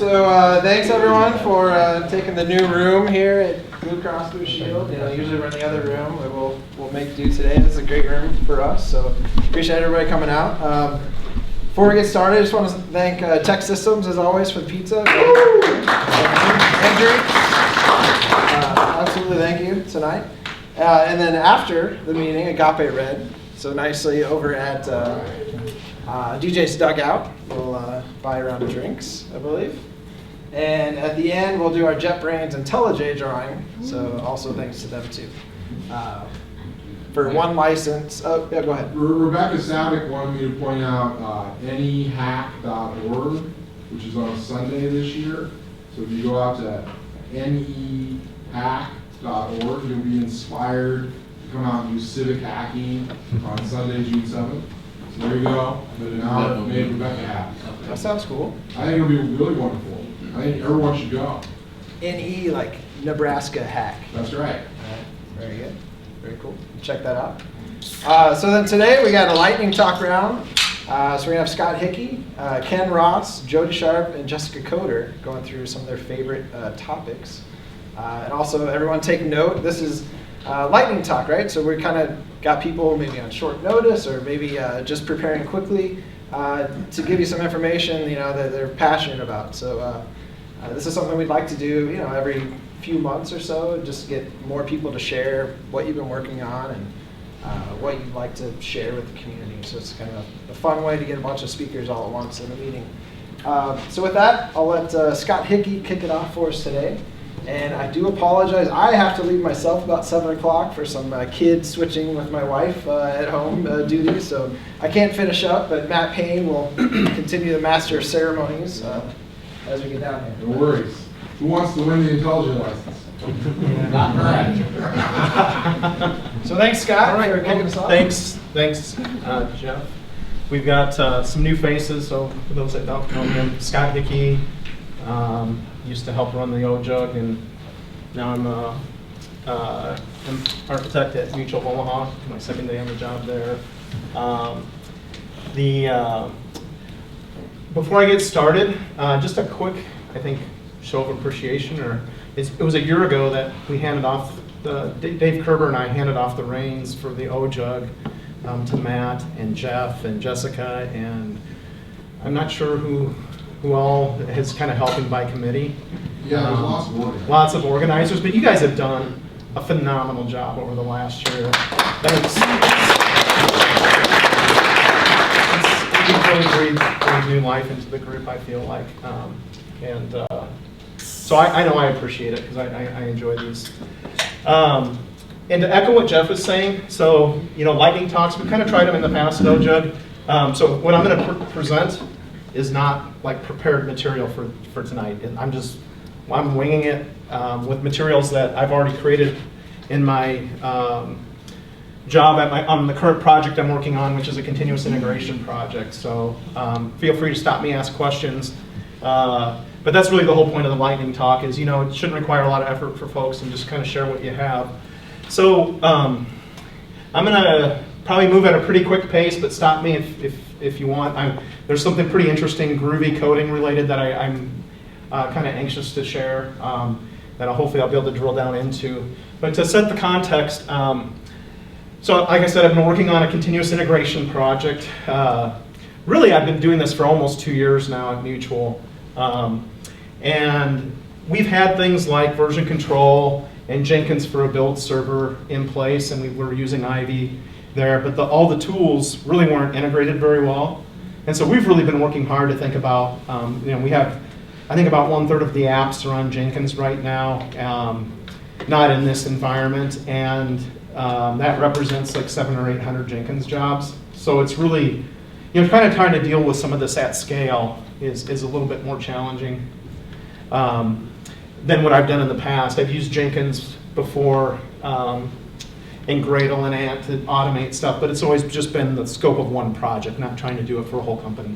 So thanks everyone for taking the new room here at Blue Cross Blue Shield. Usually we're in the other room, but we'll make do today. This is a great room for us, so appreciate everybody coming out. Before we get started, I just want to thank Tech Systems, as always, for the pizza. And drinks. Absolutely, thank you tonight. And then after the meeting, Agape Red, so nicely over at DJ's Dugout. We'll buy a round of drinks, I believe. And at the end, we'll do our JetBrains IntelliJ drawing, so also thanks to them too. For one license, oh yeah, go ahead. Rebecca Savick wanted me to point out anyhack.org, which is on Sunday this year. So if you go out to anyhack.org, you'll be inspired to come out and do civic hacking on Sunday, June 7th. So there you go. Now I've made Rebecca happy. That sounds cool. I think it'll be really wonderful. I think everyone should go. NE, like Nebraska hack. That's right. Very good. Very cool. Check that out. So then today we got a lightning talk round. So we're going to have Scott Hickey, Ken Ross, Jody Sharpe, and Jessica Coder going through some of their favorite topics. And also everyone take note, this is lightning talk, right? So we kind of got people maybe on short notice or maybe just preparing quickly to give you some information that they're passionate about. So this is something we'd like to do every few months or so, just get more people to share what you've been working on and what you'd like to share with the community. So it's kind of a fun way to get a bunch of speakers all at once in a meeting. So with that, I'll let Scott Hickey kick it off for us today. And I do apologize, I have to leave myself about 7 o'clock for some kids switching with my wife at home duties, so I can't finish up, but Matt Payne will continue the master of ceremonies as we get down here. No worries. Who wants to win the IntelliJ license? Not right. So thanks, Scott, for kicking us off. Thanks, Jeff. We've got some new faces, so for those that don't know me, I'm Scott Hickey. Used to help run the OJUG, and now I'm an architect at Mutual of Omaha, my second day on the job there. Before I get started, just a quick, I think, show of appreciation. It was a year ago that we handed off, Dave Kerber and I handed off the reins for the OJUG to Matt and Jeff and Jessica, and I'm not sure who all is kind of helping by committee. Yeah, there's lots of organizers. Lots of organizers, but you guys have done a phenomenal job over the last year. Thanks. You've really breathed new life into the group, I feel like. So I know I appreciate it because I enjoy these. And to echo what Jeff was saying, so lightning talks, we've kind of tried them in the past at OJUG. So what I'm going to present is not like prepared material for tonight. And I'm winging it with materials that I've already created in my job on the current project I'm working on, which is a continuous integration project. So feel free to stop me, ask questions. But that's really the whole point of the lightning talk is, it shouldn't require a lot of effort for folks and just kind of share what you have. So I'm going to probably move at a pretty quick pace, but stop me if you want. There's something pretty interesting, groovy coding related that I'm kind of anxious to share that hopefully I'll be able to drill down into. But to set the context, so like I said, I've been working on a continuous integration project. Really, I've been doing this for almost 2 years now at Mutual. And we've had things like version control and Jenkins for a build server in place, and we were using Ivy there, but all the tools really weren't integrated very well. And so we've really been working hard to think about, we have, I think about 1/3 of the apps are on Jenkins right now, not in this environment, and that represents like 700 or 800 Jenkins jobs. So it's really, kind of trying to deal with some of this at scale is a little bit more challenging than what I've done in the past. I've used Jenkins before in Gradle and Ant to automate stuff, but it's always just been the scope of one project, not trying to do it for a whole company.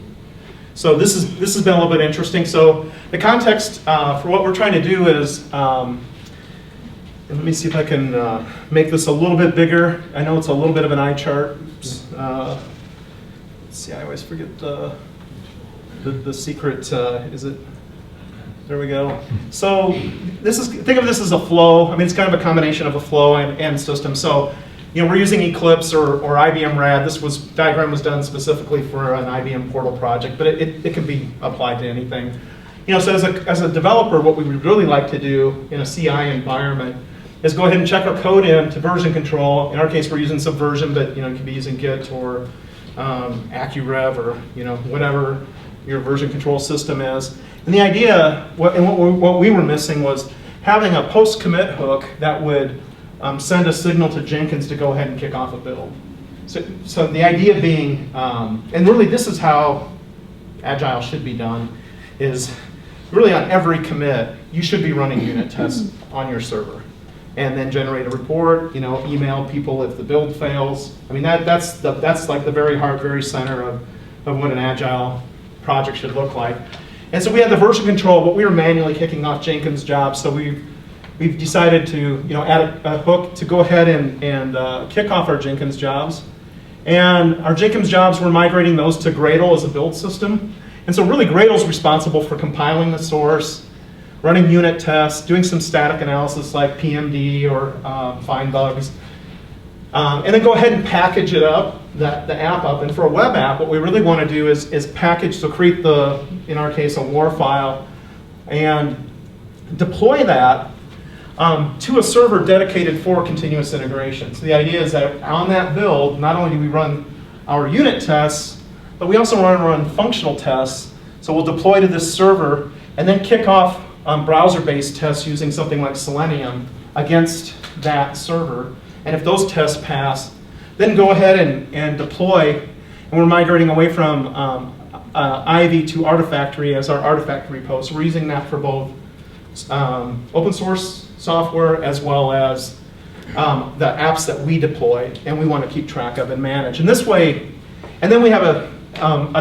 So this has been a little bit interesting. So the context for what we're trying to do is, let me see if I can make this a little bit bigger. I know it's a little bit of an eye chart. Oops. Let's see, I always forget the secret. Is it There we go. So think of this as a flow. I mean, it's kind of a combination of a flow and system. So, we're using Eclipse or IBM RAD. This diagram was done specifically for an IBM portal project, but it can be applied to anything. So as a developer, what we would really like to do in a CI environment is go ahead and check our code in to version control. In our case, we're using Subversion, but you can be using Git or AccuRev or whatever your version control system is. And the idea, what we were missing was having a post-commit hook that would send a signal to Jenkins to go ahead and kick off a build. So the idea being, and really this is how Agile should be done, is really on every commit, you should be running unit tests on your server. And then generate a report, email people if the build fails. I mean, that's like the very heart, very center of what an Agile project should look like. And so we had the version control, but we were manually kicking off Jenkins jobs. So we've decided to add a hook to go ahead and kick off our Jenkins jobs. And our Jenkins jobs, we're migrating those to Gradle as a build system. And so really Gradle's responsible for compiling the source, running unit tests, doing some static analysis like PMD or find bugs. And then go ahead and package it up, the app up. And for a web app, what we really want to do is package, so create in our case, a WAR file, and deploy that to a server dedicated for continuous integration. So the idea is that on that build, not only do we run our unit tests, but we also want to run functional tests. So we'll deploy to this server and then kick off browser-based tests using something like Selenium against that server. And if those tests pass, then go ahead and deploy. And we're migrating away from Ivy to Artifactory as our artifact repo. So we're using that for both open source software as well as the apps that we deploy and we want to keep track of and manage. And this way, and then we have a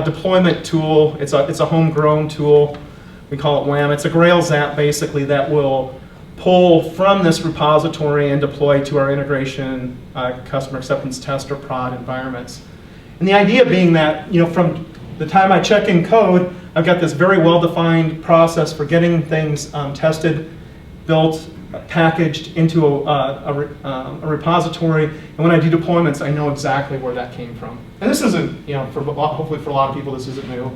deployment tool. It's a homegrown tool. We call it WAM. It's a Grails app basically that will pull from this repository and deploy to our integration, customer acceptance test or prod environments. And the idea being that, from the time I check in code, I've got this very well-defined process for getting things tested, built, packaged into a repository. And when I do deployments, I know exactly where that came from. And this isn't, hopefully for a lot of people, this isn't new.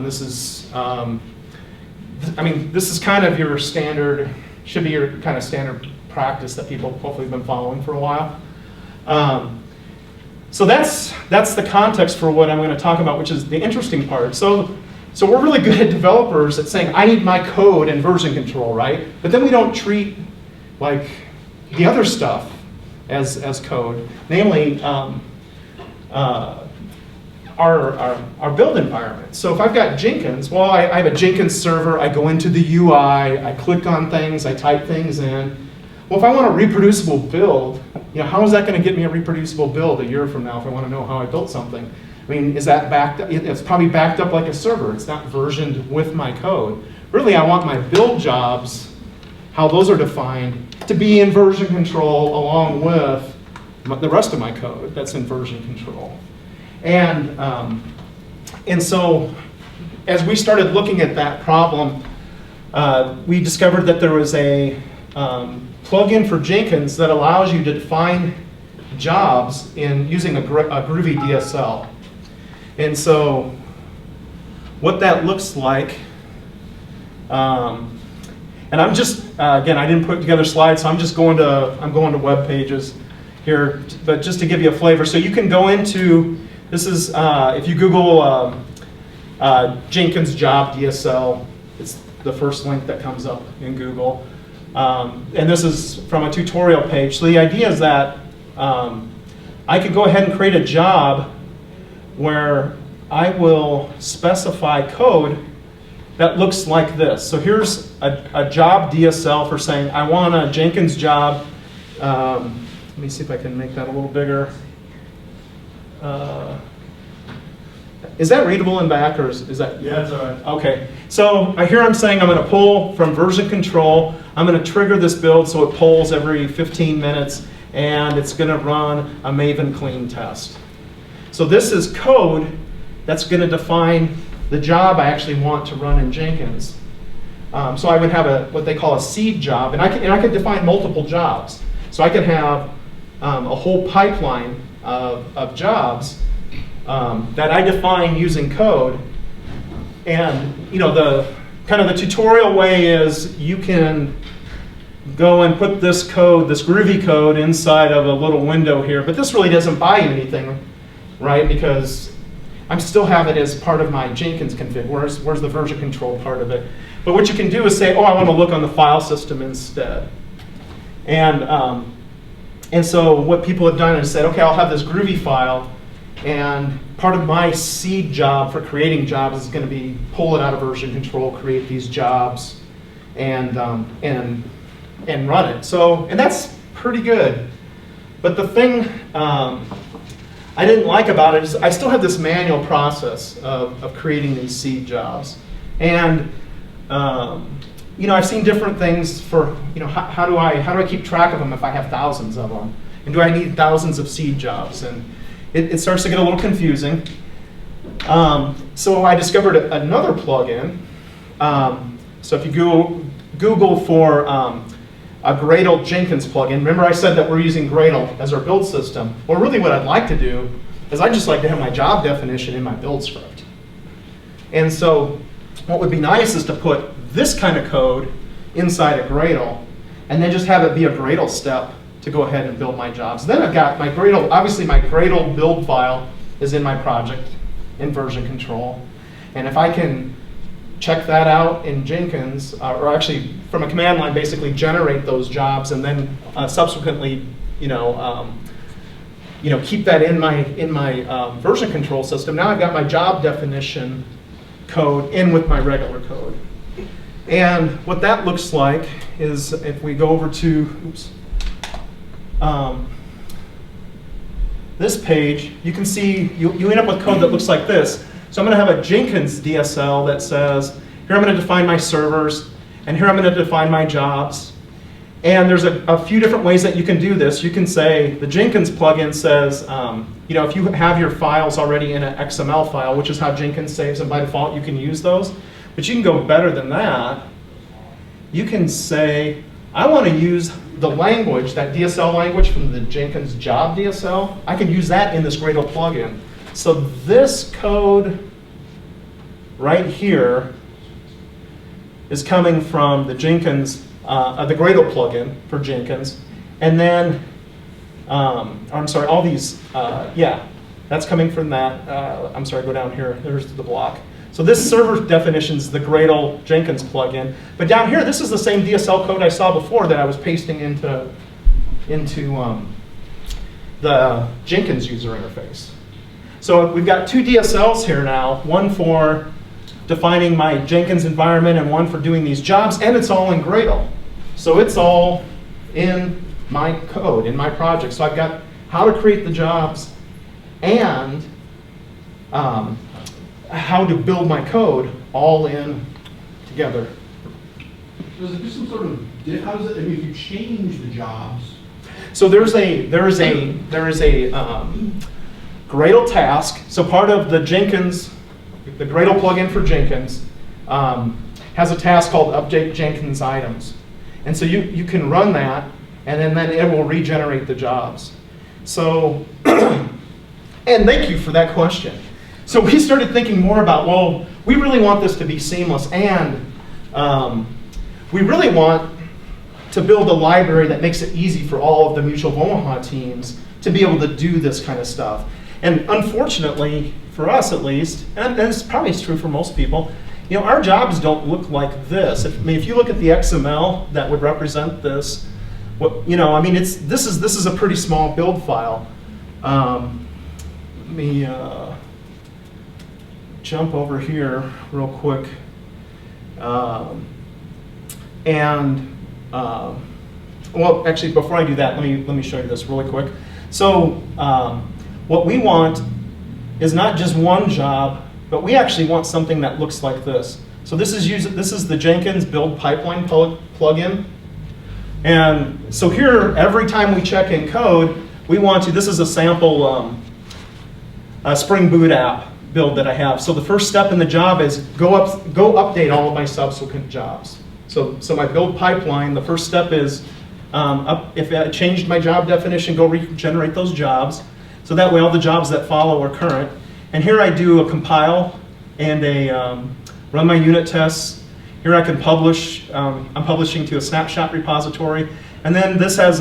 This is kind of your standard, should be your kind of standard practice that people hopefully have been following for a while. So that's the context for what I'm going to talk about, which is the interesting part. So we're really good at developers at saying, I need my code and version control, right? But then we don't treat like the other stuff as code, namely our build environment. So if I've got Jenkins, well, I have a Jenkins server, I go into the UI, I click on things, I type things in. Well, if I want a reproducible build, how is that going to get me a reproducible build a year from now if I want to know how I built something? I mean, is that backed up? It's probably backed up like a server. It's not versioned with my code. Really, I want my build jobs, how those are defined, to be in version control along with the rest of my code that's in version control. And so as we started looking at that problem, we discovered that there was a plugin for Jenkins that allows you to define jobs in using a Groovy DSL. And so what that looks like, and I'm just, again, I didn't put together slides, so I'm going to web pages here, but just to give you a flavor. So you can go into, this is, if you Google Jenkins job DSL, it's the first link that comes up in Google. And this is from a tutorial page. So the idea is that I could go ahead and create a job where I will specify code that looks like this. So here's a job DSL for saying I want a Jenkins job. Let me see if I can make that a little bigger. Is that readable in back, or is that? Yeah, it's all right. Okay. So here I'm saying I'm going to pull from version control. I'm going to trigger this build so it pulls every 15 minutes, and it's going to run a Maven clean test. So this is code that's going to define the job I actually want to run in Jenkins. So I would have what they call a seed job, and I could define multiple jobs. So I could have a whole pipeline of jobs that I define using code. And the kind of the tutorial way is you can go and put this code, this Groovy code, inside of a little window here. But this really doesn't buy you anything, right? Because I still have it as part of my Jenkins config. Where's the version control part of it? But what you can do is say, oh, I want to look on the file system instead. And so what people have done is said, okay, I'll have this Groovy file, and part of my seed job for creating jobs is going to be pull it out of version control, create these jobs, and run it. And that's pretty good. But the thing I didn't like about it is I still have this manual process of creating these seed jobs. And I've seen different things for, how do I keep track of them if I have thousands of them? And do I need thousands of seed jobs? And it starts to get a little confusing. So I discovered another plugin. So if you Google for a Gradle-Jenkins plugin, remember I said that we're using Gradle as our build system. Well, really what I'd like to do is I'd just like to have my job definition in my build script. And so what would be nice is to put this kind of code inside a Gradle, and then just have it be a Gradle step to go ahead and build my jobs. Then I've got my Gradle, obviously my Gradle build file is in my project in version control. And if I can check that out in Jenkins, or actually from a command line basically generate those jobs, and then subsequently keep that in my version control system. Now I've got my job definition code in with my regular code. And what that looks like is if we go over to this page, you can see you end up with code that looks like this. So I'm going to have a Jenkins DSL that says, here I'm going to define my servers, and here I'm going to define my jobs. And there's a few different ways that you can do this. You can say, the Jenkins plugin says, if you have your files already in an XML file, which is how Jenkins saves them by default, you can use those. But you can go better than that. You can say, I want to use the language, that DSL language from the Jenkins job DSL. I can use that in this Gradle plugin. So this code right here is coming from the Jenkins, the Gradle plugin for Jenkins. And then, I'm sorry, all these, that's coming from that. I'm sorry, go down here. There's the block. So this server definition is the Gradle-Jenkins plugin. But down here, this is the same DSL code I saw before that I was pasting into the Jenkins user interface. So we've got two DSLs here now, one for defining my Jenkins environment and one for doing these jobs, and it's all in Gradle. So it's all in my code, in my project. So I've got how to create the jobs and how to build my code all in together. Does it do some sort of, how does it, if you change the jobs? So there is a Gradle task. So part of the Jenkins, the Gradle plugin for Jenkins has a task called update Jenkins items. And so you can run that, and then it will regenerate the jobs. So, and thank you for that question. So we started thinking more about, well, we really want this to be seamless, and we really want to build a library that makes it easy for all of the Mutual of Omaha teams to be able to do this kind of stuff. And unfortunately, for us at least, and this probably is true for most people, our jobs don't look like this. If you look at the XML that would represent this, this is a pretty small build file. Let me jump over here real quick, well, actually, before I do that, let me show you this really quick. So, what we want is not just one job, but we actually want something that looks like this. So this is the Jenkins build pipeline plugin, and so here, every time we check in code, we want to. This is a sample Spring Boot app build that I have. So the first step in the job is go update all of my subsequent jobs. So my build pipeline, the first step is if I changed my job definition, go regenerate those jobs. So that way all the jobs that follow are current. And here I do a compile and run my unit tests. Here I can publish. I'm publishing to a snapshot repository. And then this has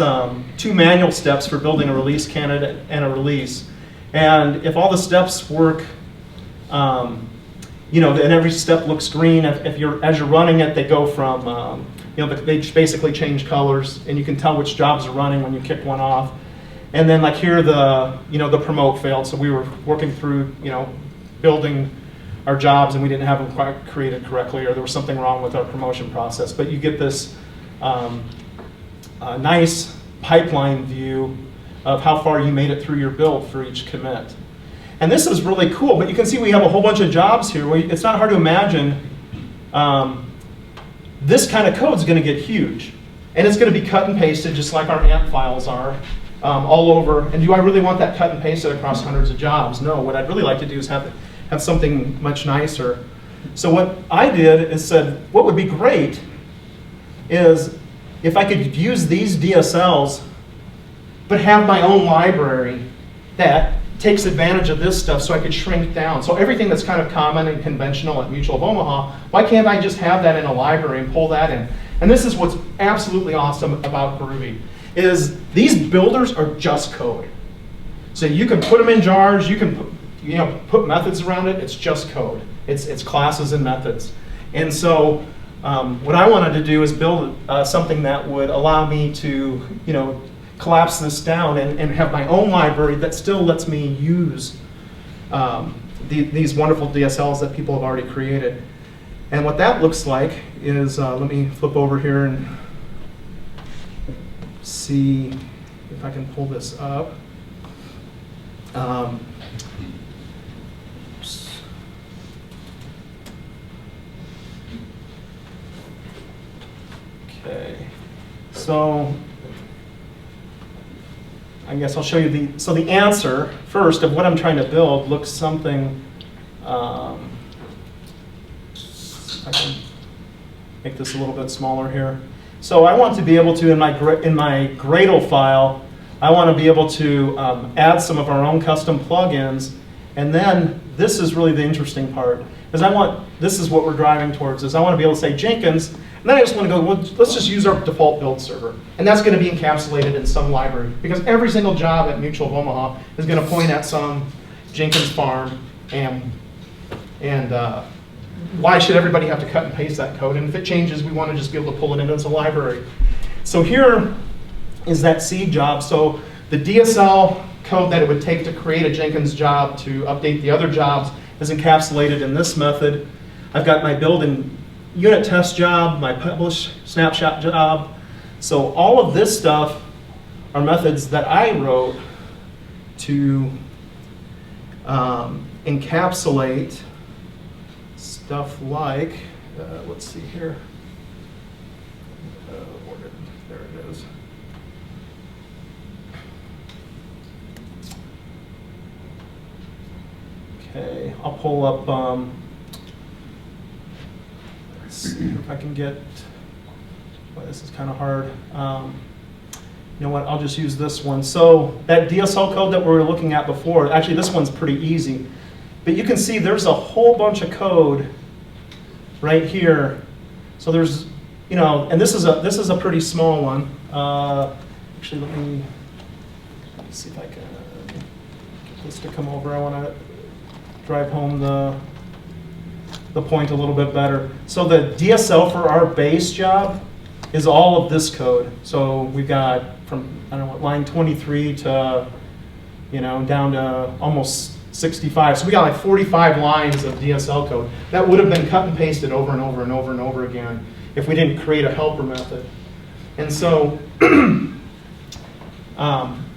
2 manual steps for building a release candidate and a release. And if all the steps work, you know, and every step looks green, as you're running it, they go from, you know, they basically change colors, and you can tell which jobs are running when you kick one off. And then like here, you know, the promote failed, so we were working through, you know, building our jobs, and we didn't have them quite created correctly, or there was something wrong with our promotion process. But you get this nice pipeline view of how far you made it through your build for each commit. And this is really cool, but you can see we have a whole bunch of jobs here. It's not hard to imagine this kind of code is going to get huge. And it's going to be cut and pasted just like our AMP files are all over. And do I really want that cut and pasted across hundreds of jobs? No, what I'd really like to do is have something much nicer. So what I did is said, what would be great is if I could use these DSLs, but have my own library that takes advantage of this stuff so I could shrink down. So everything that's kind of common and conventional at Mutual of Omaha, why can't I just have that in a library and pull that in? And this is what's absolutely awesome about Groovy, is these builders are just code. So you can put them in jars, you can put methods around it, it's just code. It's classes and methods. And so what I wanted to do is build something that would allow me to, you know, collapse this down and have my own library that still lets me use these wonderful DSLs that people have already created. And what that looks like is, let me flip over here and see if I can pull this up. Okay, so I guess I'll show you the answer first of what I'm trying to build looks something, I can make this a little bit smaller here. So I want to be able to, in my Gradle file, I want to be able to add some of our own custom plugins, and then this is really the interesting part, is this is what we're driving towards, is I want to be able to say Jenkins, and then I just want to go, well, let's just use our default build server. And that's going to be encapsulated in some library, because every single job at Mutual of Omaha is going to point at some Jenkins farm, and why should everybody have to cut and paste that code? And if it changes, we want to just be able to pull it into a library. So here is that seed job. So the DSL code that it would take to create a Jenkins job to update the other jobs is encapsulated in this method. I've got my build and unit test job, my publish snapshot job. So all of this stuff are methods that I wrote to encapsulate stuff like, let's see here. There it is. Okay, I'll pull up, let's see if I can get, well, this is kind of hard. You know what, I'll just use this one. So that DSL code that we were looking at before, actually this one's pretty easy. But you can see there's a whole bunch of code right here. So there's, you know, and this is a pretty small one. Actually, let me see if I can get this to come over. I want to drive home the point a little bit better. So the DSL for our base job is all of this code. So we've got from, I don't know, line 23 to, you know, down to almost 65. So we got like 45 lines of DSL code that would have been cut and pasted over and over and over and over again if we didn't create a helper method. And so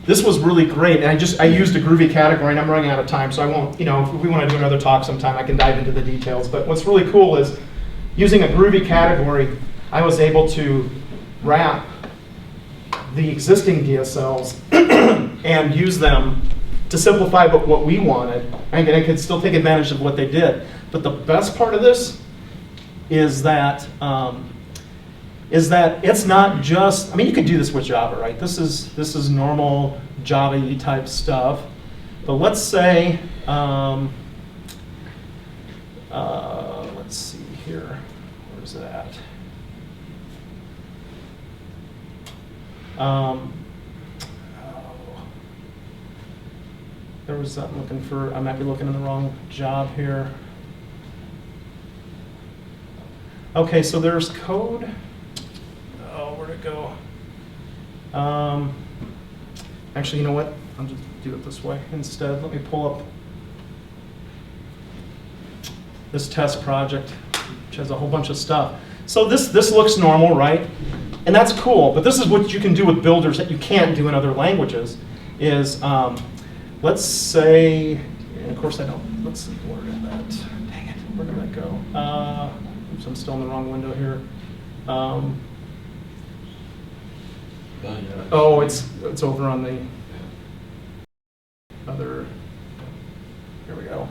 this was really great. And I used a Groovy category, and I'm running out of time, so I won't, you know, if we want to do another talk sometime, I can dive into the details. But what's really cool is using a Groovy category, I was able to wrap the existing DSLs and use them to simplify what we wanted, and I could still take advantage of what they did. But the best part of this is that it's not just, I mean, you could do this with Java, right? This is normal Java-y type stuff. But let's say, let's see here, where's it at? There was, I'm looking for, I might be looking in the wrong job here. Okay, so there's code. Oh, where'd it go? Actually, you know what? I'll just do it this way instead. Let me pull up this test project, which has a whole bunch of stuff. So this looks normal, right? And that's cool, but this is what you can do with builders that you can't do in other languages, is let's say, and of course I don't, let's see, where did that, dang it, where did that go? Oops, I'm still in the wrong window here. Oh, it's over on the other, here we go.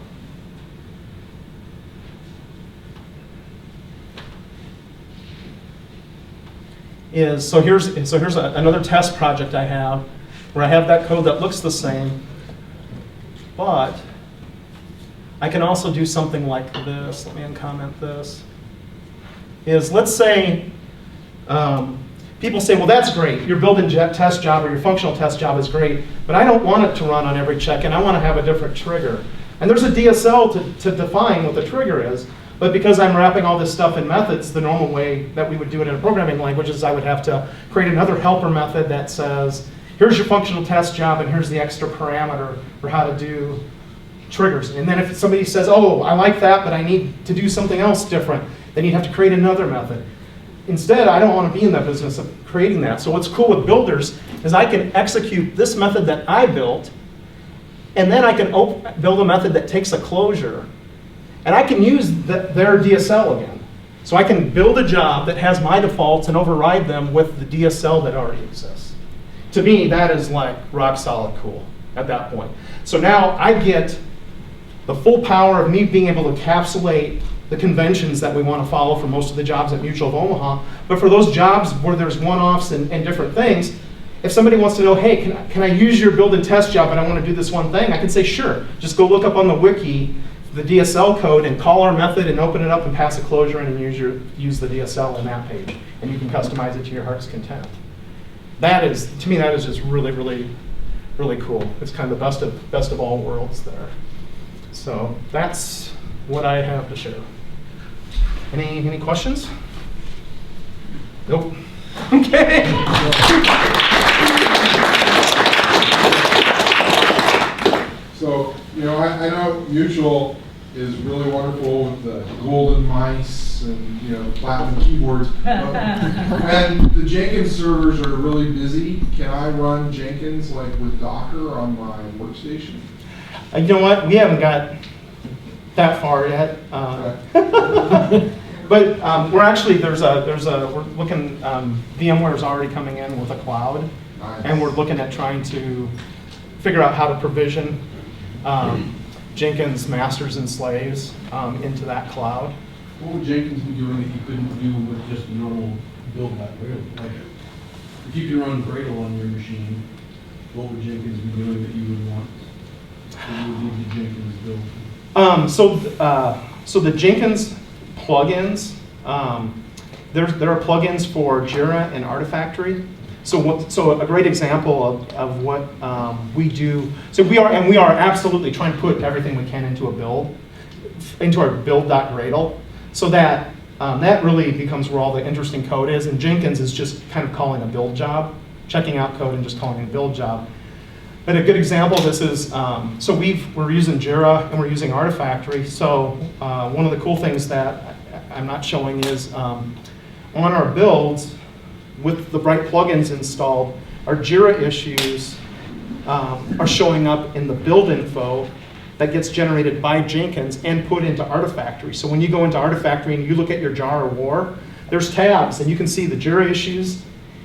So here's another test project I have where I have that code that looks the same, but I can also do something like this. Let me uncomment this. Let's say people say, well, that's great. Your built-in test job or your functional test job is great, but I don't want it to run on every check-in. I want to have a different trigger. And there's a DSL to define what the trigger is. But because I'm wrapping all this stuff in methods, the normal way that we would do it in a programming language is I would have to create another helper method that says, here's your functional test job and here's the extra parameter for how to do triggers. And then if somebody says, oh, I like that, but I need to do something else different, then you'd have to create another method. Instead, I don't want to be in that business of creating that. So what's cool with builders is I can execute this method that I built, and then I can build a method that takes a closure. And I can use their DSL again. So I can build a job that has my defaults and override them with the DSL that already exists. To me, that is like rock solid cool at that point. So now I get the full power of me being able to encapsulate the conventions that we want to follow for most of the jobs at Mutual of Omaha. But for those jobs where there's one-offs and different things, if somebody wants to know, hey, can I use your build and test job and I want to do this one thing, I can say, sure. Just go look up on the wiki the DSL code and call our method and open it up and pass a closure in and use the DSL in that page. And you can customize it to your heart's content. That is, to me, that is just really, really, really cool. It's kind of the best of all worlds there. So that's what I have to share. Any questions? Nope. Okay. So, I know Mutual is really wonderful with the golden mice and, platinum keyboards. And the Jenkins servers are really busy. Can I run Jenkins like with Docker on my workstation? You know what? We haven't got that far yet. But we're actually, we're looking, VMware is already coming in with a cloud. Nice. And we're looking at trying to figure out how to provision Jenkins masters and slaves into that cloud. What would Jenkins be doing that you couldn't do with just a normal build library? Like, if you can run Gradle on your machine, what would Jenkins be doing that you would want? What would be the Jenkins build? So the Jenkins plugins, there are plugins for Jira and Artifactory. So a great example of what we do. So we are absolutely trying to put everything we can into our build.gradle, so that that really becomes where all the interesting code is. And Jenkins is just kind of calling a build job, checking out code and just calling it a build job. But a good example of this is, so we're using Jira and we're using Artifactory. So one of the cool things that I'm not showing is on our builds, with the right plugins installed, our Jira issues are showing up in the build info that gets generated by Jenkins and put into Artifactory. So when you go into Artifactory and you look at your jar or war, there's tabs and you can see the Jira issues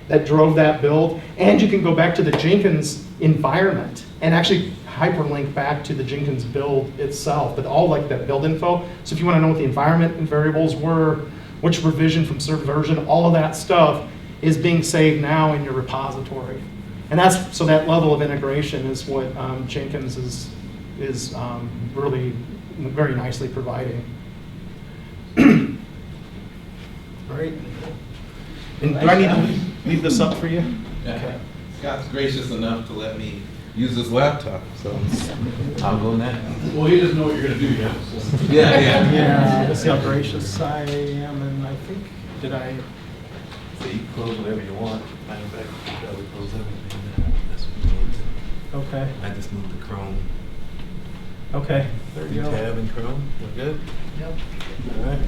that drove that build, and you can go back to the Jenkins environment and actually hyperlink back to the Jenkins build itself, but all like that build info. So if you want to know what the environment and variables were, which revision from certain version, all of that stuff is being saved now in your repository. And that's, so that level of integration is what Jenkins is really very nicely providing. All right. And do I need to leave this up for you? Okay. Scott's gracious enough to let me use his laptop, so I'll go next. Well, he doesn't know what you're gonna do yet, so. Yeah, yeah. Yeah, let's see how gracious I am, and I think, did I? So you can close whatever you want. Matter of fact, you can probably close everything now. That's what you need to. Okay, I just moved the Chrome. okay, there you You go. tab in Chrome, we're good? Yep. All right.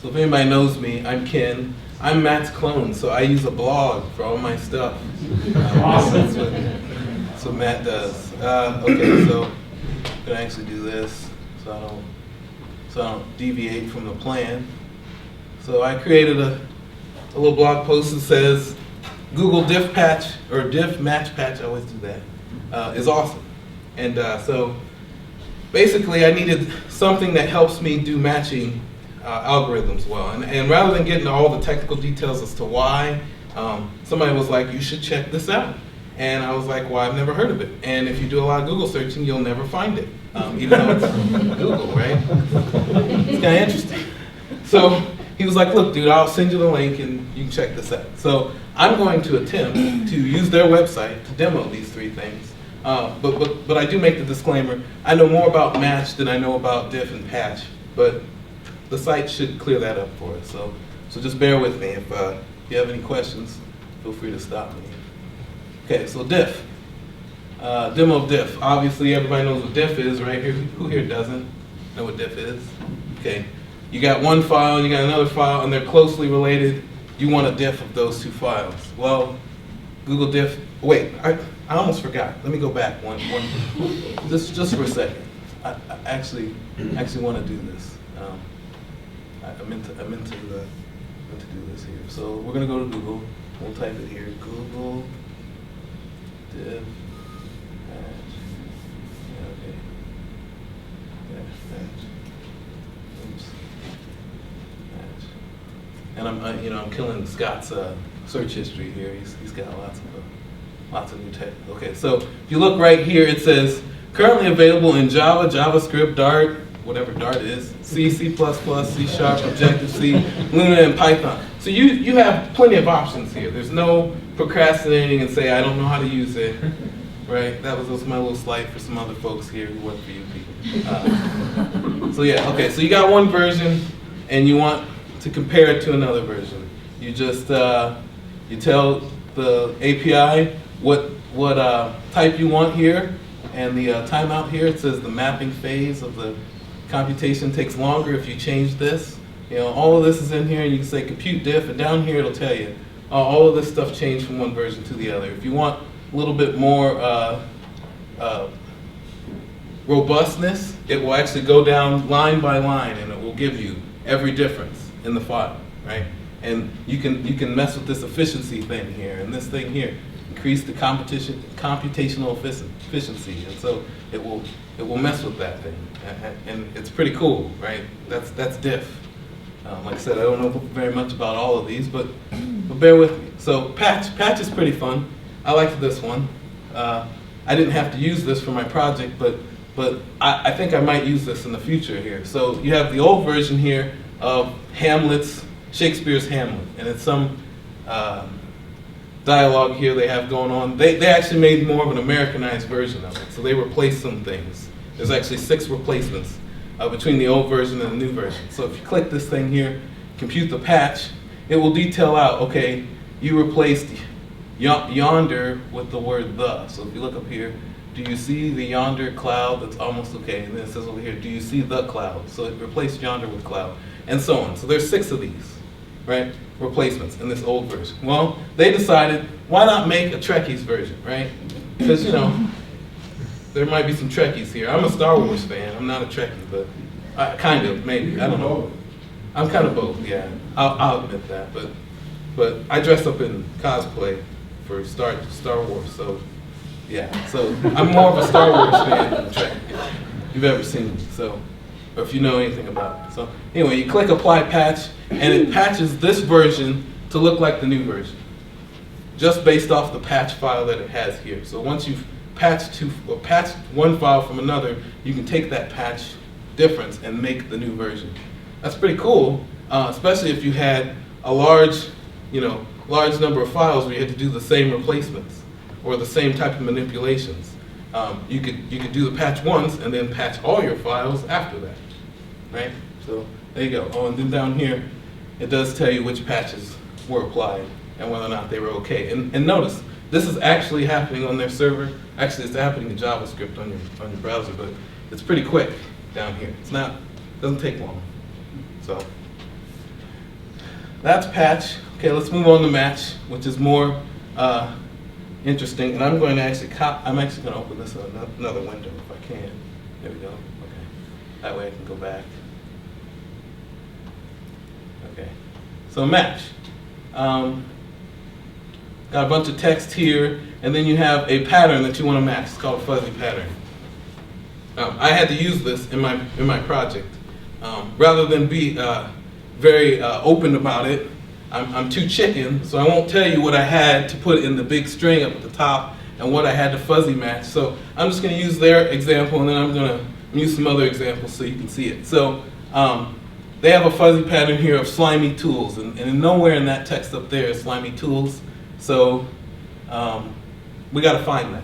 So if anybody knows me, I'm Ken. I'm Matt's clone, so I use a blog for all my stuff. That's what Matt does. Okay, so I'm gonna actually do this so I don't deviate from the plan. So I created a little blog post that says Google diff-patch or diff-match-patch, I always do that, is awesome. And so basically I needed something that helps me do matching algorithms well. And rather than getting into all the technical details as to why, somebody was like, you should check this out. And I was like, well, I've never heard of it. And if you do a lot of Google searching, you'll never find it, even though it's Google, right? It's kind of interesting. So he was like, look, dude, I'll send you the link and you can check this out. So I'm going to attempt to use their website to demo these three things. But I do make the disclaimer, I know more about match than I know about diff and patch, but the site should clear that up for us. So just bear with me. If you have any questions, feel free to stop me. Okay, so diff. Demo of diff. Obviously, everybody knows what diff is, right? Who here doesn't know what diff is? Okay, you got one file, you got another file, and they're closely related. You want a diff of those two files. Well, Google diff. Wait, I almost forgot. Let me go back one. Just for a second. I actually want to do this. I meant to do this here. So we're gonna go to Google. We'll type it here. Google diff patch. Yeah, okay. Diff patch. Oops. Patch. And I'm killing Scott's search history here. He's got lots of new tech. Okay, so if you look right here, it says currently available in Java, JavaScript, Dart, whatever Dart is, C, C++, C Sharpe, Objective-C, Luna, and Python. So you have plenty of options here. There's no procrastinating and say, I don't know how to use it, right? That was my little slight for some other folks here who work for you people. So yeah, okay, so you got one version and you want to compare it to another version. You just, you tell the API what type you want here, and the timeout here, it says the mapping phase of the computation takes longer if you change this. You know, all of this is in here, and you can say compute diff, and down here it'll tell you all of this stuff changed from one version to the other. If you want a little bit more robustness, it will actually go down line by line, and it will give you every difference in the file, right? And you can mess with this efficiency thing here and this thing here, increase the computational efficiency, and so it will mess with that thing, and it's pretty cool, right? That's diff. Like I said, I don't know very much about all of these, but bear with me. So patch is pretty fun. I liked this one. I didn't have to use this for my project, but I think I might use this in the future here. So you have the old version here of Shakespeare's Hamlet, and it's some dialogue here they have going on. They actually made more of an Americanized version of it, so they replaced some things. There's actually 6 replacements between the old version and the new version. So if you click this thing here, compute the patch, it will detail out, okay, you replaced yonder with the word the. So if you look up here, do you see the yonder cloud? That's almost okay. And then it says over here, do you see the cloud? So it replaced yonder with cloud, and so on. So there's 6 of these, right? Replacements in this old version. Well, they decided, why not make a Trekkies version, right? Because, there might be some Trekkies here. I'm a Star Wars fan. I'm not a Trekkie, but kind of, maybe. I don't know. I'm kind of both, yeah. I'll admit that. But but I dress up in cosplay for Star Wars, so yeah. So I'm more of a Star Wars fan than a Trek you've ever seen, so, or if you know anything about it. So anyway, you click apply patch, and it patches this version to look like the new version, just based off the patch file that it has here. So once you've patched one file from another, you can take that patch difference and make the new version. That's pretty cool, especially if you had a large number of files where you had to do the same replacements or the same type of manipulations. You could do the patch once and then patch all your files after that, right? So there you go. Oh, and then down here, it does tell you which patches were applied and whether or not they were okay. And notice, this is actually happening on their server. Actually, it's happening in JavaScript on your browser, but it's pretty quick down here. Doesn't take long. So that's patch. Okay, let's move on to match, which is more interesting. And I'm going to actually going to open this in another window if I can. There we go. Okay, that way I can go back. Okay, so match. Got a bunch of text here, and then you have a pattern that you want to match. It's called a fuzzy pattern. I had to use this in my project. Rather than be very open about it, I'm too chicken, so I won't tell you what I had to put in the big string up at the top and what I had to fuzzy match. So I'm just going to use their example, and then I'm going to use some other examples so you can see it. So they have a fuzzy pattern here of slimy tools, and nowhere in that text up there is slimy tools. So we got to find that.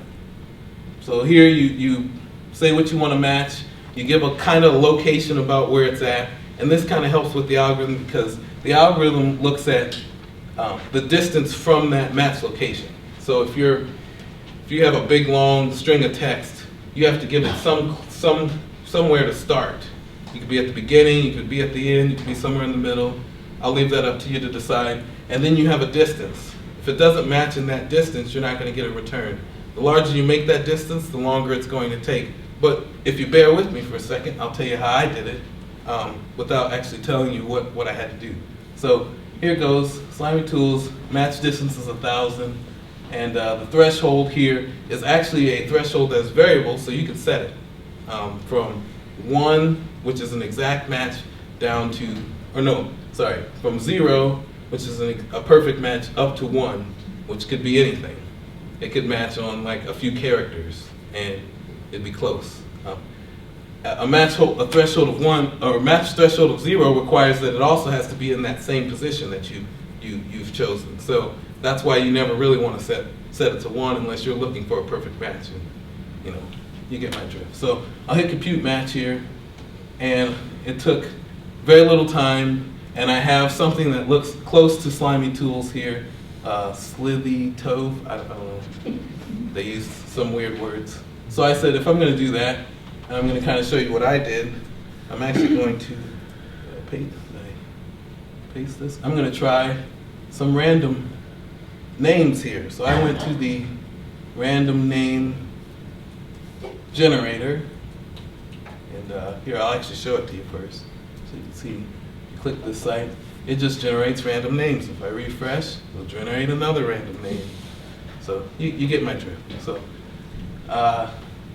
So here you say what you want to match. You give a kind of location about where it's at, and this kind of helps with the algorithm because the algorithm looks at the distance from that match location. So if you have a big long string of text, you have to give it somewhere to start. You could be at the beginning, you could be at the end, you could be somewhere in the middle. I'll leave that up to you to decide. And then you have a distance. If it doesn't match in that distance, you're not going to get a return. The larger you make that distance, the longer it's going to take. But if you bear with me for a second, I'll tell you how I did it without actually telling you what I had to do. So here goes, slimy tools, match distance is 1,000, and the threshold here is actually a threshold that's variable, so you can set it from 1, which is an exact match, down to, from 0, which is a perfect match, up to 1, which could be anything. It could match on like a few characters, and it'd be close. A threshold of 1, or a match threshold of 0 requires that it also has to be in that same position that you've chosen. So that's why you never really want to set it to 1 unless you're looking for a perfect match. And, you get my drift. So I'll hit compute match here, and it took very little time. And I have something that looks close to slimy tools here. Slithy tove, I don't know. They used some weird words. So I said, if I'm going to do that, and I'm going to kind of show you what I did, I'm actually going to paste this. I'm going to try some random names here. So I went to the random name generator. And here, I'll actually show it to you first so you can see. Click this site, it just generates random names. If I refresh, it'll generate another random name. So you get my drift. So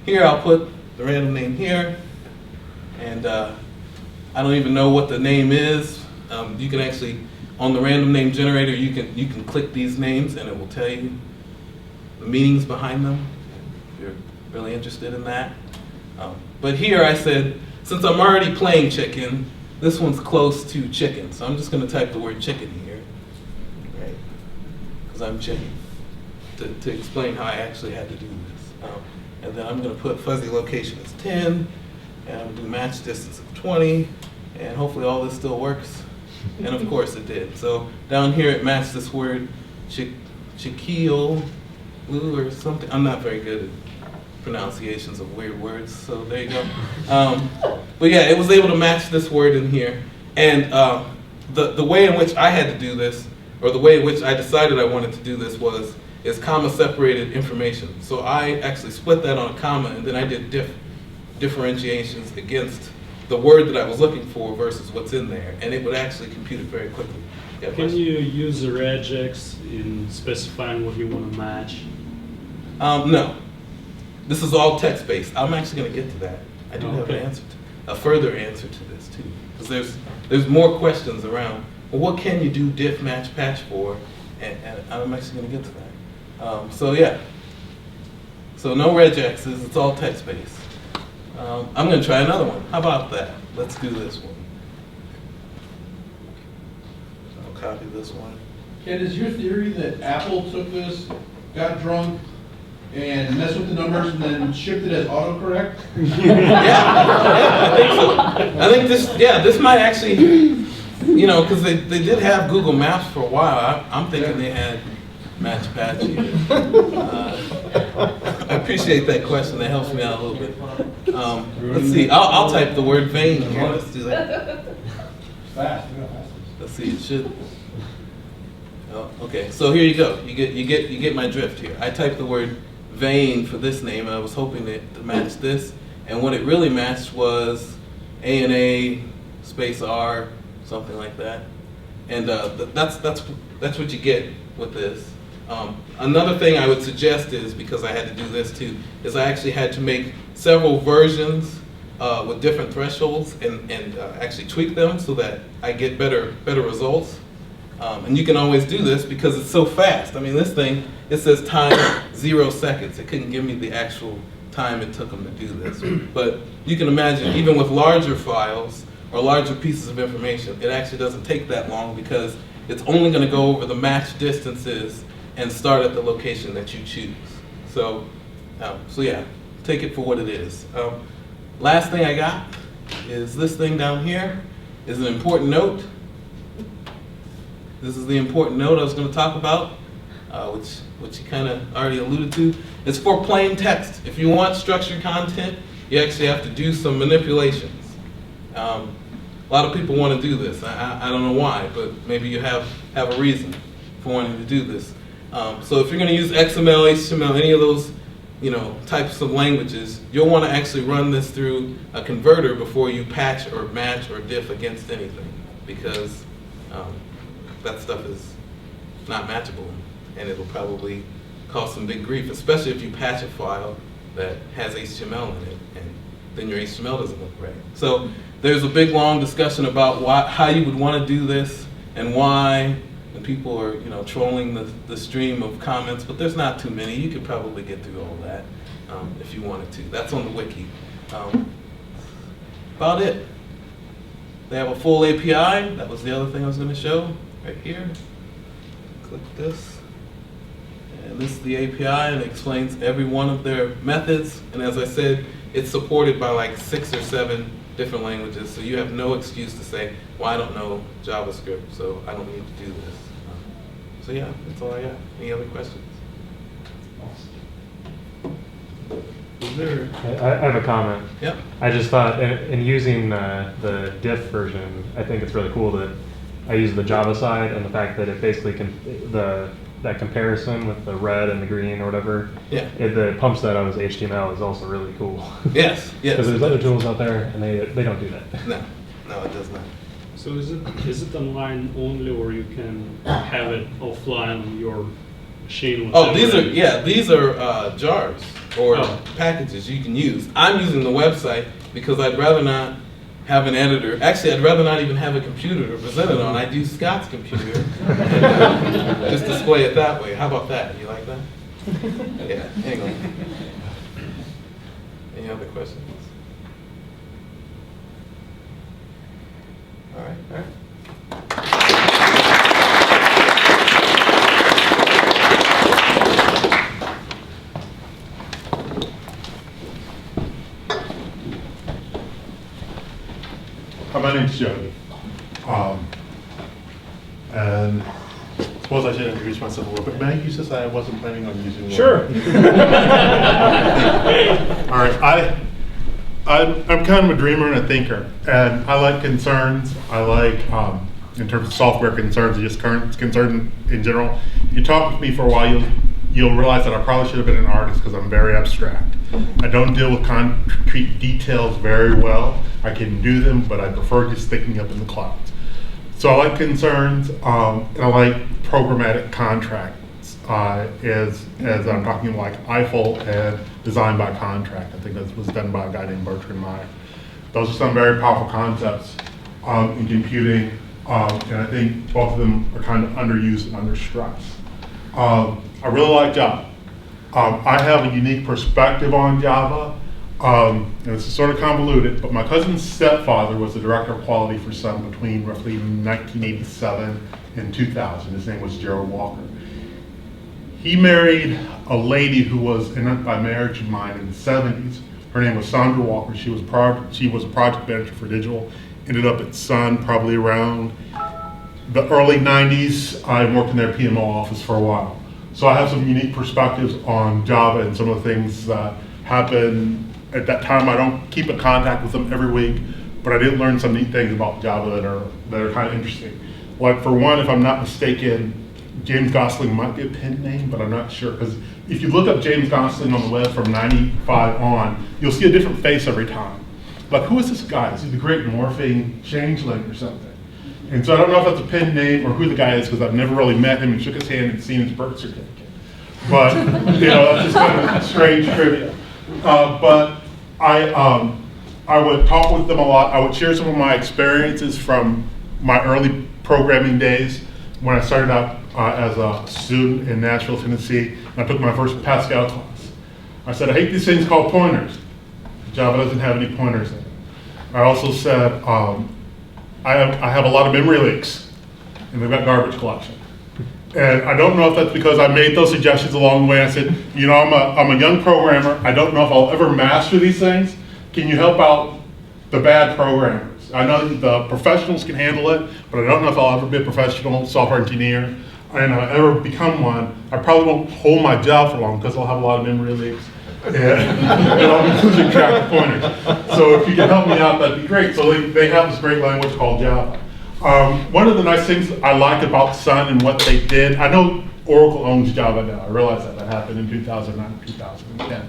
here I'll put the random name here, and I don't even know what the name is. You can actually, on the random name generator, you can click these names and it will tell you the meanings behind them if you're really interested in that. But here I said, since I'm already playing chicken, this one's close to chicken, so I'm just going to type the word chicken here, right? Because I'm chicken, to explain how I actually had to do this. And then I'm going to put fuzzy location as 10, and I'm going to do match distance of 20, and hopefully all this still works. And of course it did. So down here it matched this word, chiquille, or something. I'm not very good at pronunciations of weird words, so there you go. But yeah, it was able to match this word in here. And the way in which I had to do this, or the way in which I decided I wanted to do this is comma separated information. So I actually split that on a comma, and then I did differentiations against the word that I was looking for versus what's in there, and it would actually compute it very quickly. Yeah, Can question? you use the regex in specifying what you want to match? No. This is all text-based. I'm actually going to get to that. I do have an Okay. answer, a further answer to this too. Because there's more questions around, well, what can you do diff match patch for? And I'm actually going to get to that. So yeah. So no regexes, it's all text-based. I'm going to try another one. How about that? Let's do this one. I'll copy this one. Ken, is your theory that Apple took this, got drunk, and messed with the numbers and then shipped it as autocorrect? Yeah, I think so. I think this might actually, because they did have Google Maps for a while. I'm thinking they had Match Patch here. I appreciate that question. That helps me out a little bit. Let's see. I'll type the word vein here. Let's do that. Fast. Let's see. It should. Oh, okay. So here you go. You get my drift here. I typed the word vein for this name, and I was hoping to match this. And what it really matched was A&A space R, something like that. And that's what you get with this. Another thing I would suggest is, because I had to do this too, is I actually had to make several versions with different thresholds and actually tweak them so that I get better results. And you can always do this because it's so fast. I mean, this thing, it says time 0 seconds. It couldn't give me the actual time it took them to do this. But you can imagine, even with larger files or larger pieces of information, it actually doesn't take that long because it's only going to go over the match distances and start at the location that you choose. So yeah, take it for what it is. Last thing I got is this thing down here is an important note. This is the important note I was going to talk about, which you kind of already alluded to. It's for plain text. If you want structured content, you actually have to do some manipulations. A lot of people want to do this. I don't know why, but maybe you have a reason for wanting to do this. So if you're going to use XML, HTML, any of those types of languages, you'll want to actually run this through a converter before you patch or match or diff against anything, because that stuff is not matchable, and it'll probably cause some big grief, especially if you patch a file that has HTML in it, and then your HTML doesn't look right. So there's a big, long discussion about how you would want to do this and why, and people are trolling the stream of comments, but there's not too many. You could probably get through all that if you wanted to. That's on the wiki. About it. They have a full API. That was the other thing I was going to show right here. Click this. And this is the API, and it explains every one of their methods. And as I said, it's supported by like 6 or 7 different languages. So you have no excuse to say, well, I don't know JavaScript, so I don't need to do this. So yeah, that's all I got. Any other questions? I have a comment. Yep. I just thought, in using the diff version, I think it's really cool that I use the Java side, and the fact that it basically that comparison with the red and the green or whatever, Yeah. It pumps that out as HTML is also really cool. Yes. Because there's other tools out there, and they don't do that. No, it does not. So is it online only, or you can have it offline on your machine? Oh, these are jars or packages you can use. I'm using the website because I'd rather not have an editor. Actually, I'd rather not even have a computer to present it on. I'd use Scott's computer and just display it that way. How about that? You like that? Yeah, anyway. Any other questions? All right. My name's Jody. And I suppose I should introduce myself a little bit. May I use this? I wasn't planning on using one. Sure. All right. I'm kind of a dreamer and a thinker, and I like concerns. I like, in terms of software concerns, just current concerns in general. If you talk with me for a while, you'll realize that I probably should have been an artist because I'm very abstract. I don't deal with concrete details very well. I can do them, but I prefer just thinking up in the clouds. So I like concerns, and I like programmatic contracts, as I'm talking like Eiffel and design by contract. I think that was done by a guy named Bertrand Meyer. Those are some very powerful concepts in computing, and I think both of them are kind of underused and under stress. I really like Java. I have a unique perspective on Java, and it's sort of convoluted, but my cousin's stepfather was the director of quality for Sun between roughly 1987 and 2000. His name was Gerald Walker. He married a lady who was by marriage of mine in the 70s. Her name was Sandra Walker. She was a project manager for digital. Ended up at Sun probably around the early 90s. I worked in their PMO office for a while. So I have some unique perspectives on Java and some of the things that happen at that time. I don't keep in contact with them every week, but I did learn some neat things about Java that are kind of interesting. Like for one, if I'm not mistaken, James Gosling might be a pen name, but I'm not sure. Because if you look up James Gosling on the web from 95 on, you'll see a different face every time. Like, who is this guy? Is he the great morphing changeling or something? And so I don't know if that's a pen name or who the guy is, because I've never really met him and shook his hand and seen his birth certificate. But, that's just kind of strange trivia. But I would talk with them a lot. I would share some of my experiences from my early programming days when I started out as a student in Nashville, Tennessee, and I took my first Pascal class. I said, I hate these things called pointers. Java doesn't have any pointers in it. I also said, I have a lot of memory leaks, and they've got garbage collection. And I don't know if that's because I made those suggestions along the way. I said, I'm a young programmer. I don't know if I'll ever master these things. Can you help out the bad programmers? I know that the professionals can handle it, but I don't know if I'll ever be a professional software engineer. And if I ever become one, I probably won't hold my job for long because I'll have a lot of memory leaks. And I'll be losing track of pointers. So if you can help me out, that'd be great. So they have this great language called Java. One of the nice things I like about Sun and what they did, I know Oracle owns Java now. I realize that happened in 2009, 2010.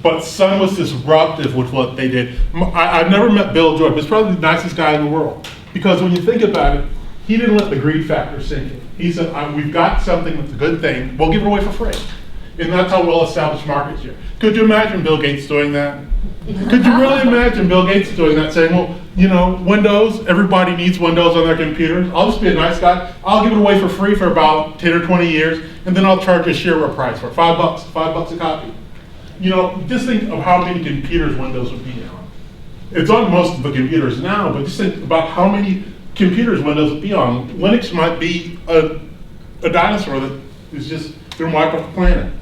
But Sun was disruptive with what they did. I've never met Bill Joy, but he's probably the nicest guy in the world. Because when you think about it, he didn't let the greed factor sink in. He said, we've got something that's a good thing, we'll give it away for free. And that's how we'll establish markets here. Could you imagine Bill Gates doing that? Could you really imagine Bill Gates doing that, saying, well, Windows, everybody needs Windows on their computers. I'll just be a nice guy. I'll give it away for free for about 10 or 20 years, and then I'll charge a shareware price for $5 a copy. Just think of how many computers Windows would be on. It's on most of the computers now, but just think about how many computers Windows would be on. Linux might be a dinosaur that is just been wiped off the planet.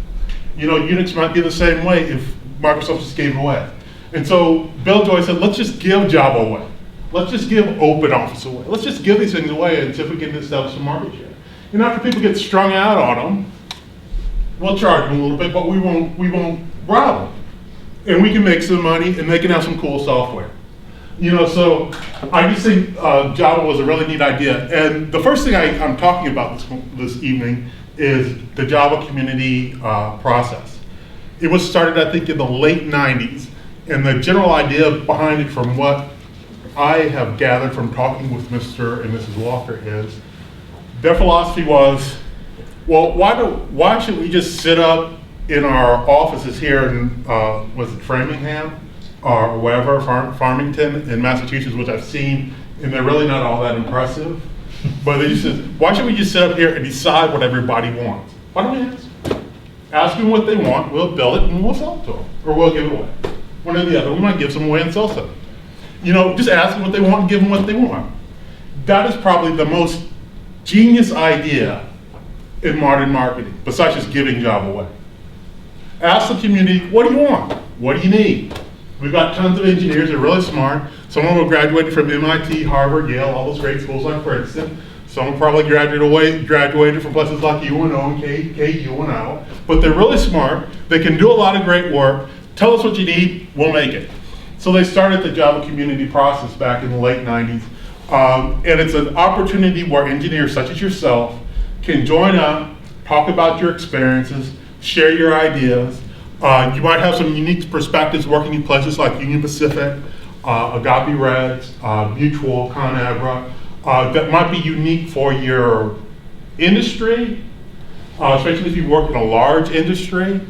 Unix might be the same way if Microsoft just gave it away. And so Bill Joy said, let's just give Java away. Let's just give OpenOffice away. Let's just give these things away and see if we can establish some market share. And after people get strung out on them, we'll charge them a little bit, but we won't rob them. And we can make some money and they can have some cool software. So I just think Java was a really neat idea. And the first thing I'm talking about this evening is the Java community process. It was started, I think, in the late 90s. And the general idea behind it, from what I have gathered from talking with Mr. and Mrs. Walker, is their philosophy was, well, why should we just sit up in our offices here in, was it Framingham or wherever, Farmington in Massachusetts, which I've seen, and they're really not all that impressive. But they just said, why should we just sit up here and decide what everybody wants? Why don't we ask them what they want, we'll build it, and we'll sell it to them, or we'll give it away. One or the other. We might give some away and sell some. Just ask them what they want and give them what they want. That is probably the most genius idea in modern marketing, besides just giving Java away. Ask the community, what do you want? What do you need? We've got tons of engineers that are really smart. Some of them graduated from MIT, Harvard, Yale, all those great schools like Princeton. Some probably graduated from places like UNO and KUNO. But they're really smart. They can do a lot of great work. Tell us what you need, we'll make it. So they started the Java community process back in the late 90s. And it's an opportunity where engineers such as yourself can join up, talk about your experiences, share your ideas. You might have some unique perspectives working in places like Union Pacific, Agape Reds, Mutual, ConAgra. that might be unique for your industry, especially if you work in a large industry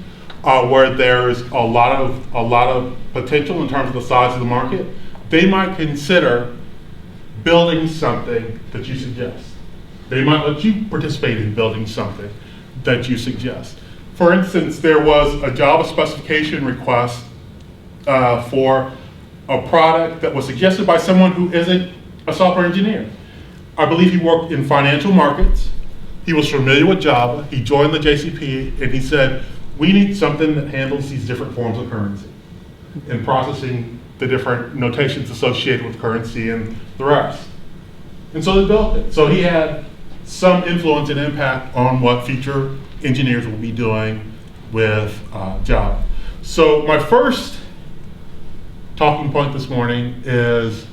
where there's a lot of potential in terms of the size of the market. They might consider building something that you suggest. They might let you participate in building something that you suggest. For instance, there was a Java specification request for a product that was suggested by someone who isn't a software engineer. I believe he worked in financial markets. He was familiar with Java. He joined the JCP and he said, we need something that handles these different forms of currency and processing the different notations associated with currency and the rest. And so they built it. So he had some influence and impact on what future engineers will be doing with Java. So my first talking point this morning is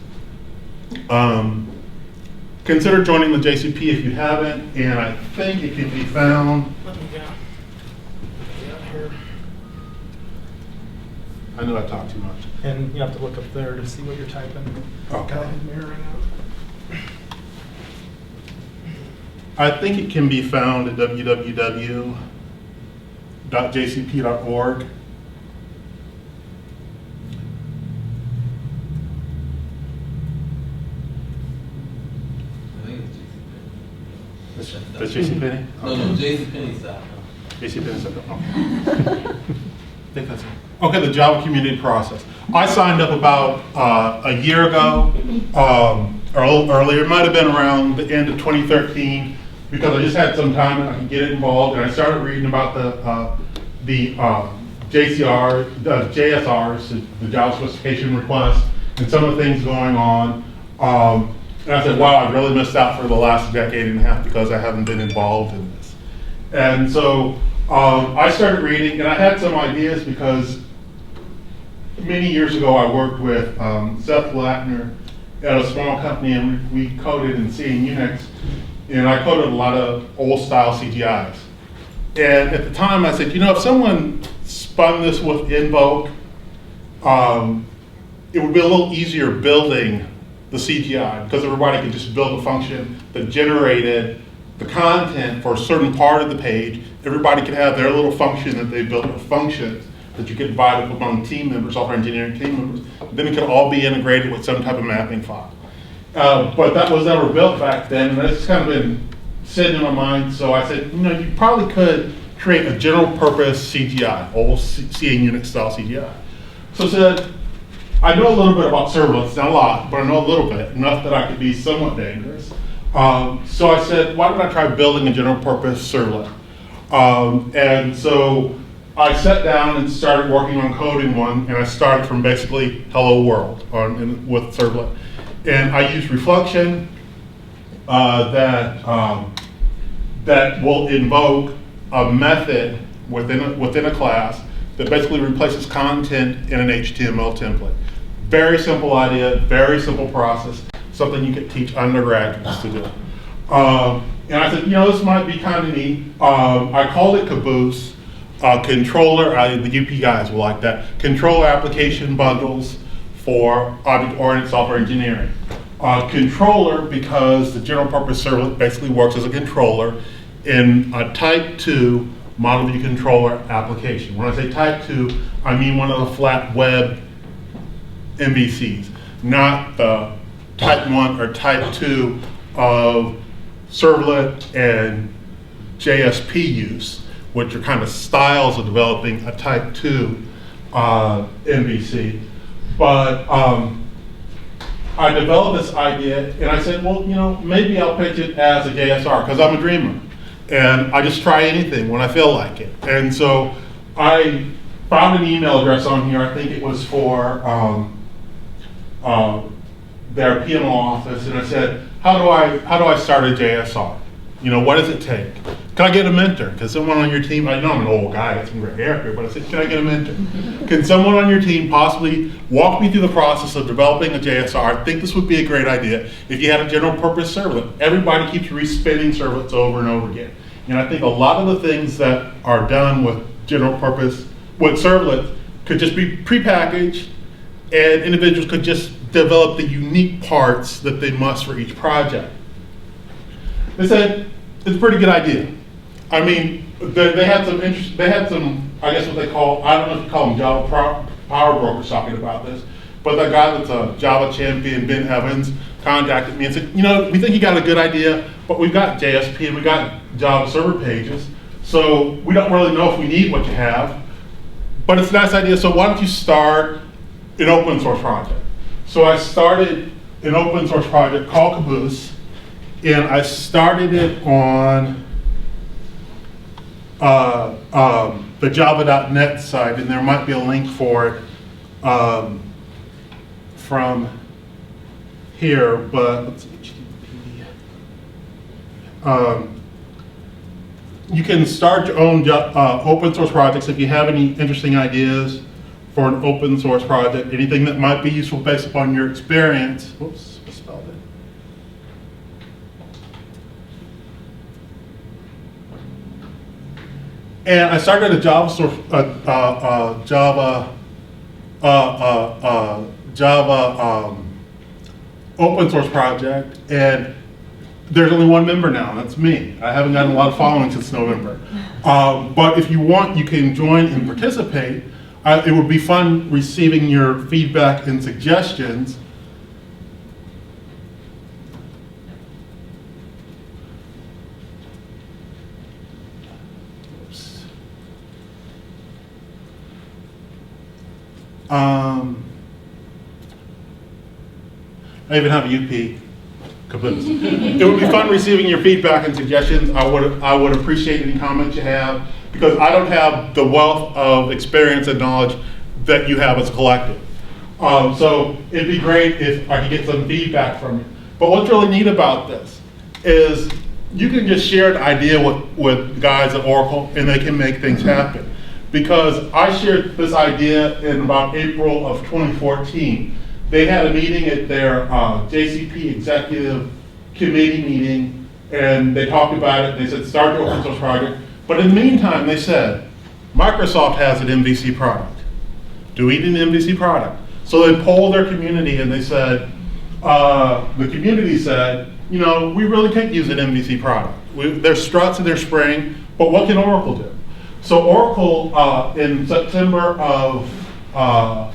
consider joining the JCP if you haven't, and I think it can be found. I know I talked too much. And you have to look up there to see what you're typing. Okay. Mirroring out. I think it can be found at www.jcp.org. I think it's JCPenney. That's JCPenney? No, JCPenney's that. JCPenney's okay. I think that's it. Okay, the Java community process. I signed up about a year ago, or a little earlier. It might have been around the end of 2013, because I just had some time and I could get involved, and I started reading about the JSRs, the Java specification requests, and some of the things going on. And I said, wow, I really missed out for the last decade and a half because I haven't been involved in this. And so I started reading, and I had some ideas because many years ago I worked with Seth Lattner at a small company, and we coded in C and Unix, and I coded a lot of old style CGIs. And at the time I said, you know, if someone spun this with Invoke, it would be a little easier building the CGI because everybody could just build a function that generated the content for a certain part of the page. Everybody could have their little function that they built, or functions that you could divide up among team members, software engineering team members. Then it could all be integrated with some type of mapping file. But that was never built back then, and that's kind of been sitting in my mind. So I said, you know, you probably could create a general purpose CGI, old C and Unix style CGI. So I said, I know a little bit about servlets, not a lot, but I know a little bit, enough that I could be somewhat dangerous. So I said, why don't I try building a general purpose servlet? And so I sat down and started working on coding one, and I started from basically hello world with servlet. And I used reflection that will invoke a method within a class that basically replaces content in an HTML template. Very simple idea, very simple process, something you could teach undergraduates to do. And I said, you know, this might be kind of neat. I called it CABOOSE. Controller, the UP guys will like that. Controller application bundles for object-oriented software engineering. Controller, because the general purpose servlet basically works as a controller in a type 2 model view controller application. When I say type 2, I mean one of the flat web MVCs, not the type 1 or type 2 of servlet and JSP use, which are kind of styles of developing a type 2 MVC. But I developed this idea, and I said, well, you know, maybe I'll pitch it as a JSR, because I'm a dreamer. And I just try anything when I feel like it. And so I found an email address on here. I think it was for their PMO office, and I said, how do I start a JSR? You know, what does it take? Can I get a mentor? Can someone on your team, I know I'm an old guy, I got some gray hair here, but I said, can I get a mentor? Can someone on your team possibly walk me through the process of developing a JSR? I think this would be a great idea if you had a general purpose servlet. Everybody keeps respinning servlets over and over again. And I think a lot of the things that are done with general purpose, with servlets, could just be prepackaged, and individuals could just develop the unique parts that they must for each project. They said, it's a pretty good idea. I mean, they had some interest, they had some, I guess what they call, I don't know if you call them Java power brokers talking about this, but the guy that's a Java champion, Ben Evans, contacted me and said, you know, we think you got a good idea, but we've got JSP and we got Java server pages, so we don't really know if we need what you have, but it's a nice idea, so why don't you start an open source project? So I started an open source project called CABOOSE, and I started it on the java.net site, and there might be a link for it from here, but let's see, you can start your own open source projects if you have any interesting ideas for an open source project, anything that might be useful based upon your experience. Whoops, misspelled it. And I started a Java open source project, and there's only one member now, and that's me. I haven't gotten a lot of following since November. But if you want, you can join and participate. It would be fun receiving your feedback and suggestions. Oops. I even have a UP. CABOOSE. It would be fun receiving your feedback and suggestions. I would appreciate any comments you have, because I don't have the wealth of experience and knowledge that you have as a collective. So it'd be great if I could get some feedback from you. But what's really neat about this is you can just share an idea with guys at Oracle and they can make things happen. Because I shared this idea in about April of 2014. They had a meeting at their JCP executive committee meeting, and they talked about it. They said, start your open source project. But in the meantime, they said, Microsoft has an MVC product. Do we need an MVC product? So they polled their community, and they said, the community said, you know, we really can't use an MVC product. There's struts and there's Spring, but what can Oracle do? So Oracle, in September of about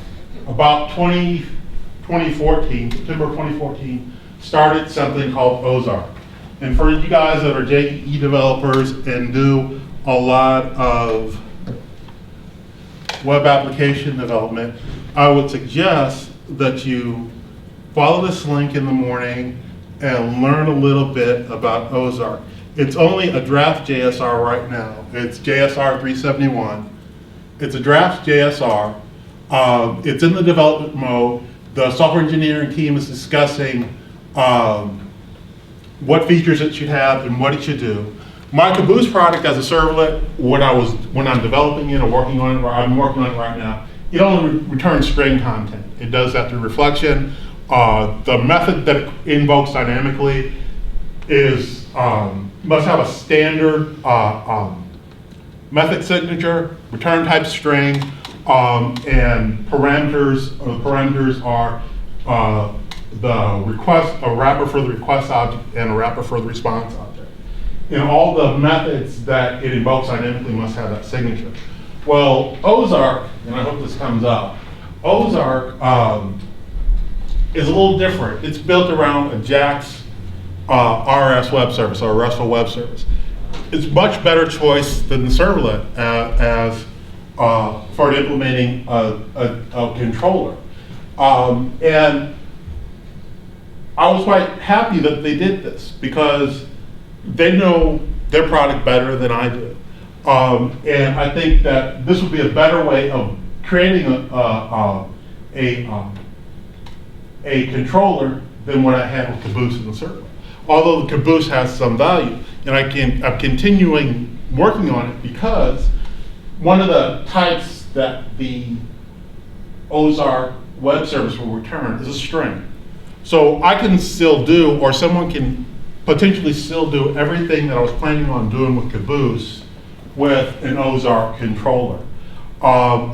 2014, September 2014, started something called Ozark. And for you guys that are JEE developers and do a lot of web application development, I would suggest that you follow this link in the morning and learn a little bit about Ozark. It's only a draft JSR right now. It's JSR 371. It's a draft JSR. It's in the development mode. The software engineering team is discussing what features it should have and what it should do. My CABOOSE product as a servlet, when I'm developing it or working on it, or I'm working on it right now, it only returns string content. It does that through reflection. The method that it invokes dynamically is must have a standard method signature, return type string, and parameters. The parameters are the request, a wrapper for the request object, and a wrapper for the response object. And all the methods that it invokes dynamically must have that signature. Well, Ozark, and I hope this comes up, Ozark is a little different. It's built around a JAX RS web service, or a RESTful web service. It's much better choice than the servlet for implementing a controller. And I was quite happy that they did this, because they know their product better than I do. And I think that this would be a better way of creating a controller than what I had with CABOOSE and the server. Although the CABOOSE has some value, and I'm continuing working on it, because one of the types that the Ozark web service will return is a string. So I can still do, or someone can potentially still do everything that I was planning on doing with CABOOSE with an Ozark controller.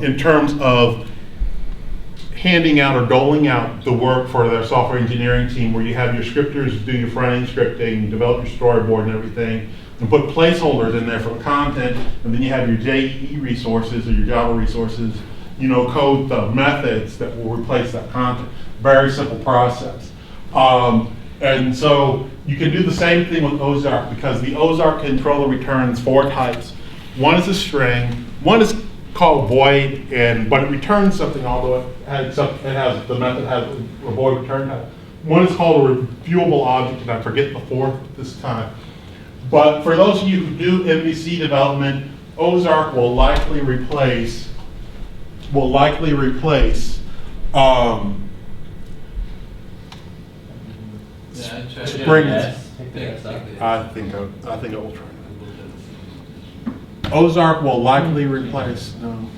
In terms of handing out or doling out the work for their software engineering team, where you have your scripters do your front-end scripting, develop your storyboard and everything, and put placeholders in there for the content, and then you have your JEE resources or your Java resources, you know, code the methods that will replace that content. Very simple process. And so you can do the same thing with Ozark, because the Ozark controller returns 4 types. One is a string, one is called void, but it returns something, although it has the method has a void return type. One is called a reviewable object, and I forget the 4th this time. But for those of you who do MVC development, Ozark will likely replace Spring. I think it will try. Ozark will likely replace. No.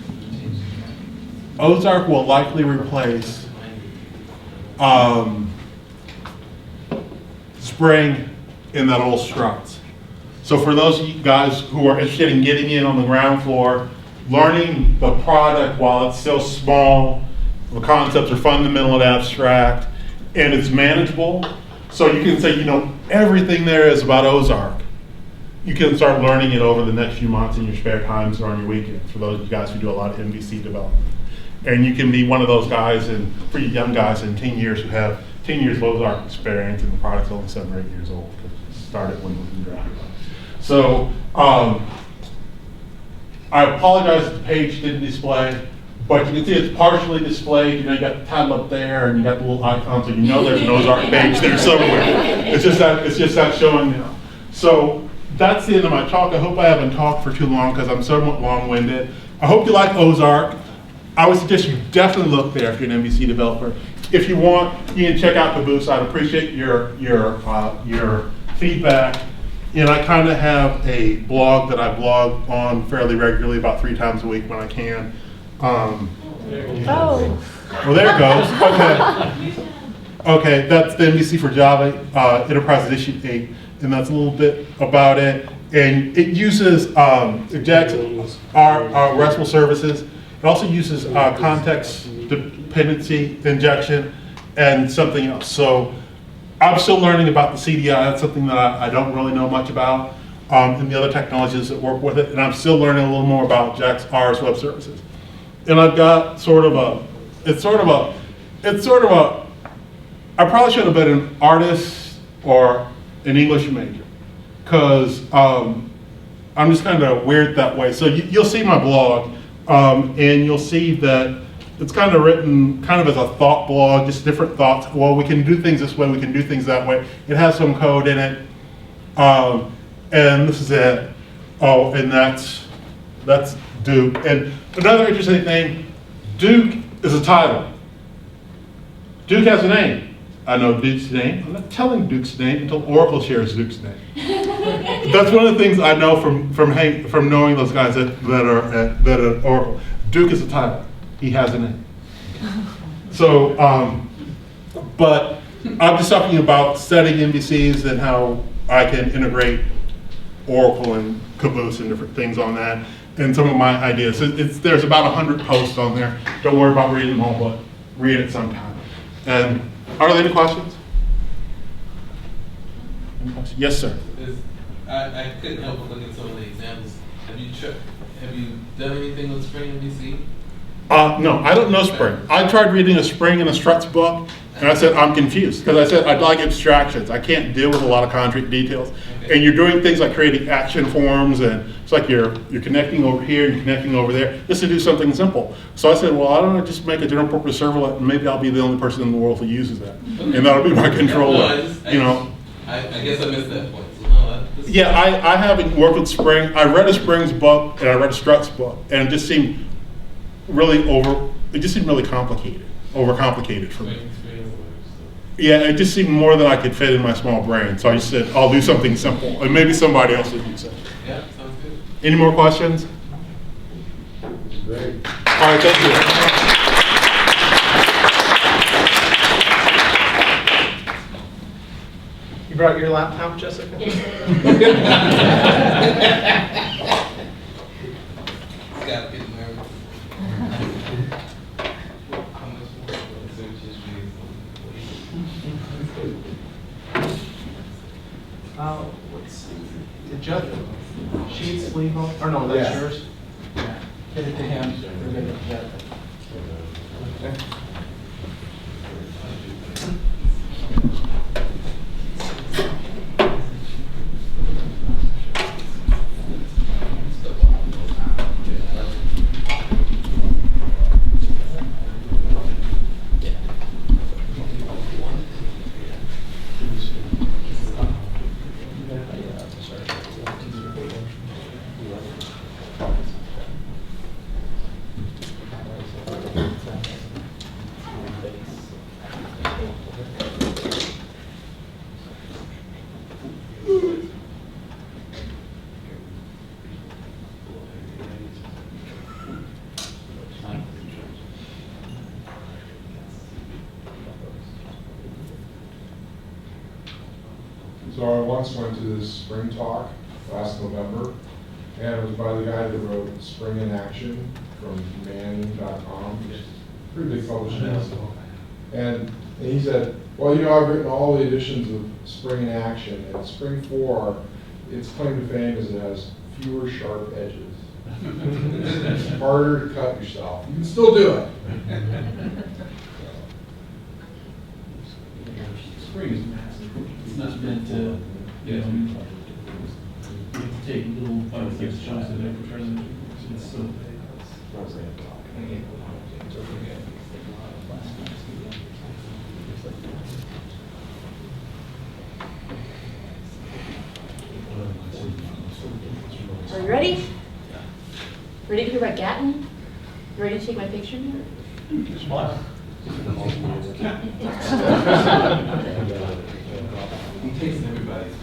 Ozark will likely replace Spring in that old structs. So for those of you guys who are interested in getting in on the ground floor, learning the product while it's still small, the concepts are fundamental and abstract, and it's manageable. So you can say, you know, everything there is about Ozark. You can start learning it over the next few months in your spare times or on your weekends, for those of you guys who do a lot of MVC development. And you can be one of those guys, and for you young guys in 10 years who have 10 years of Ozark experience, and the product's only 7 or 8 years old, because it started when it was in draft. So I apologize if the page didn't display, but you can see it's partially displayed. You know, you got the title up there, and you got the little icon, so you know there's an Ozark page there somewhere. It's just that showing now. So that's the end of my talk. I hope I haven't talked for too long, because I'm somewhat long-winded. I hope you like Ozark. I would suggest you definitely look there if you're an MVC developer. If you want, you can check out CABOOSE. I'd appreciate your feedback. And I kind of have a blog that I blog on fairly regularly, about 3 times a week when I can. Well, there it goes. Okay, that's the MVC for Java Enterprise Edition 8, and that's a little bit about it. And it uses our RESTful services. It also uses context dependency injection and something else. So I'm still learning about the CDI. That's something that I don't really know much about, and the other technologies that work with it. And I'm still learning a little more about R's web services. And I've got I probably should have been an artist or an English major, because I'm just kind of weird that way. So you'll see my blog, and you'll see that it's kind of written kind of as a thought blog, just different thoughts. Well, we can do things this way, we can do things that way. It has some code in it, and this is it. Oh, and that's Duke. And another interesting thing, Duke is a title. Duke has a name. I know Duke's name. I'm not telling Duke's name until Oracle shares Duke's name. That's one of the things I know from knowing those guys that are at Oracle. Duke is a title. He has a name. So, but I'm just talking about setting MVCs and how I can integrate Oracle and CABOOSE and different things on that, and some of my ideas. There's about 100 posts on there. Don't worry about reading them all, but read it sometime. And are there any questions? Yes, sir. I couldn't help but look at some of the examples. Have you done anything with Spring MVC? No, I don't know Spring. I tried reading a Spring and a Struts book, and I said, I'm confused, because I said, I'd like abstractions. I can't deal with a lot of concrete details. Okay. And you're doing things like creating action forms, and it's like you're connecting over here, you're connecting over there, just to do something simple. So I said, well, I don't know, just make a general purpose servlet, and maybe I'll be the only person in the world who uses that. Okay. And that'll be my controller, I guess I missed that point. So no, yeah, I haven't worked with Spring. I read a Spring's book, and I read a Struts book, and it just seemed really overcomplicated for me. Yeah, it just seemed more than I could fit in my small brain. So I just said, I'll do something simple, and maybe somebody else will do something. Yeah, sounds good. Any more questions? Great. All right, thank you. You brought your laptop, Jessica? Gotta get nervous. Let's see. Did Jeff Sheets leave off? Or no, that's Yeah. yours? Yeah. Get it to him. Or get it to Jeff. So I once went to this spring talk last November, and it was by the guy that wrote Spring in Action from man.com, pretty big publishing house. And he said, well, you know, I've written all the editions of Spring in Action, and Spring 4, its claim to fame is it has fewer sharp edges. It's harder to cut yourself. You can still do it. Spring is massive. It's not meant to, you know, you have to take little 5-6 chunks of it and turn them. It's so big. Are you ready? Ready to hear about Gatton? Ready to take my picture here? Smile. He takes everybody's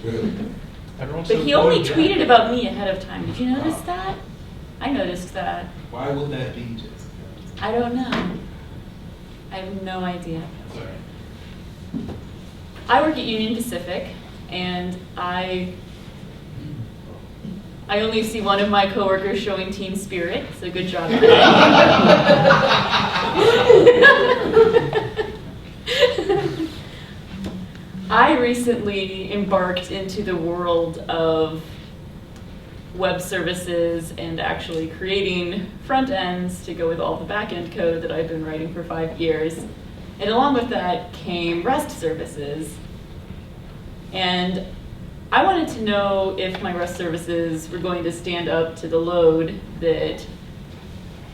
Good. But he only tweeted about me ahead of time. Did you notice that? I noticed that. Why would that be, Jessica? I don't know. I have no idea. That's all right. I work at Union Pacific, and I only see one of my coworkers showing team spirit, so good job. I recently embarked into the world of web services and actually creating front ends to go with all the back end code that I've been writing for 5 years. And along with that came REST services. And I wanted to know if my REST services were going to stand up to the load that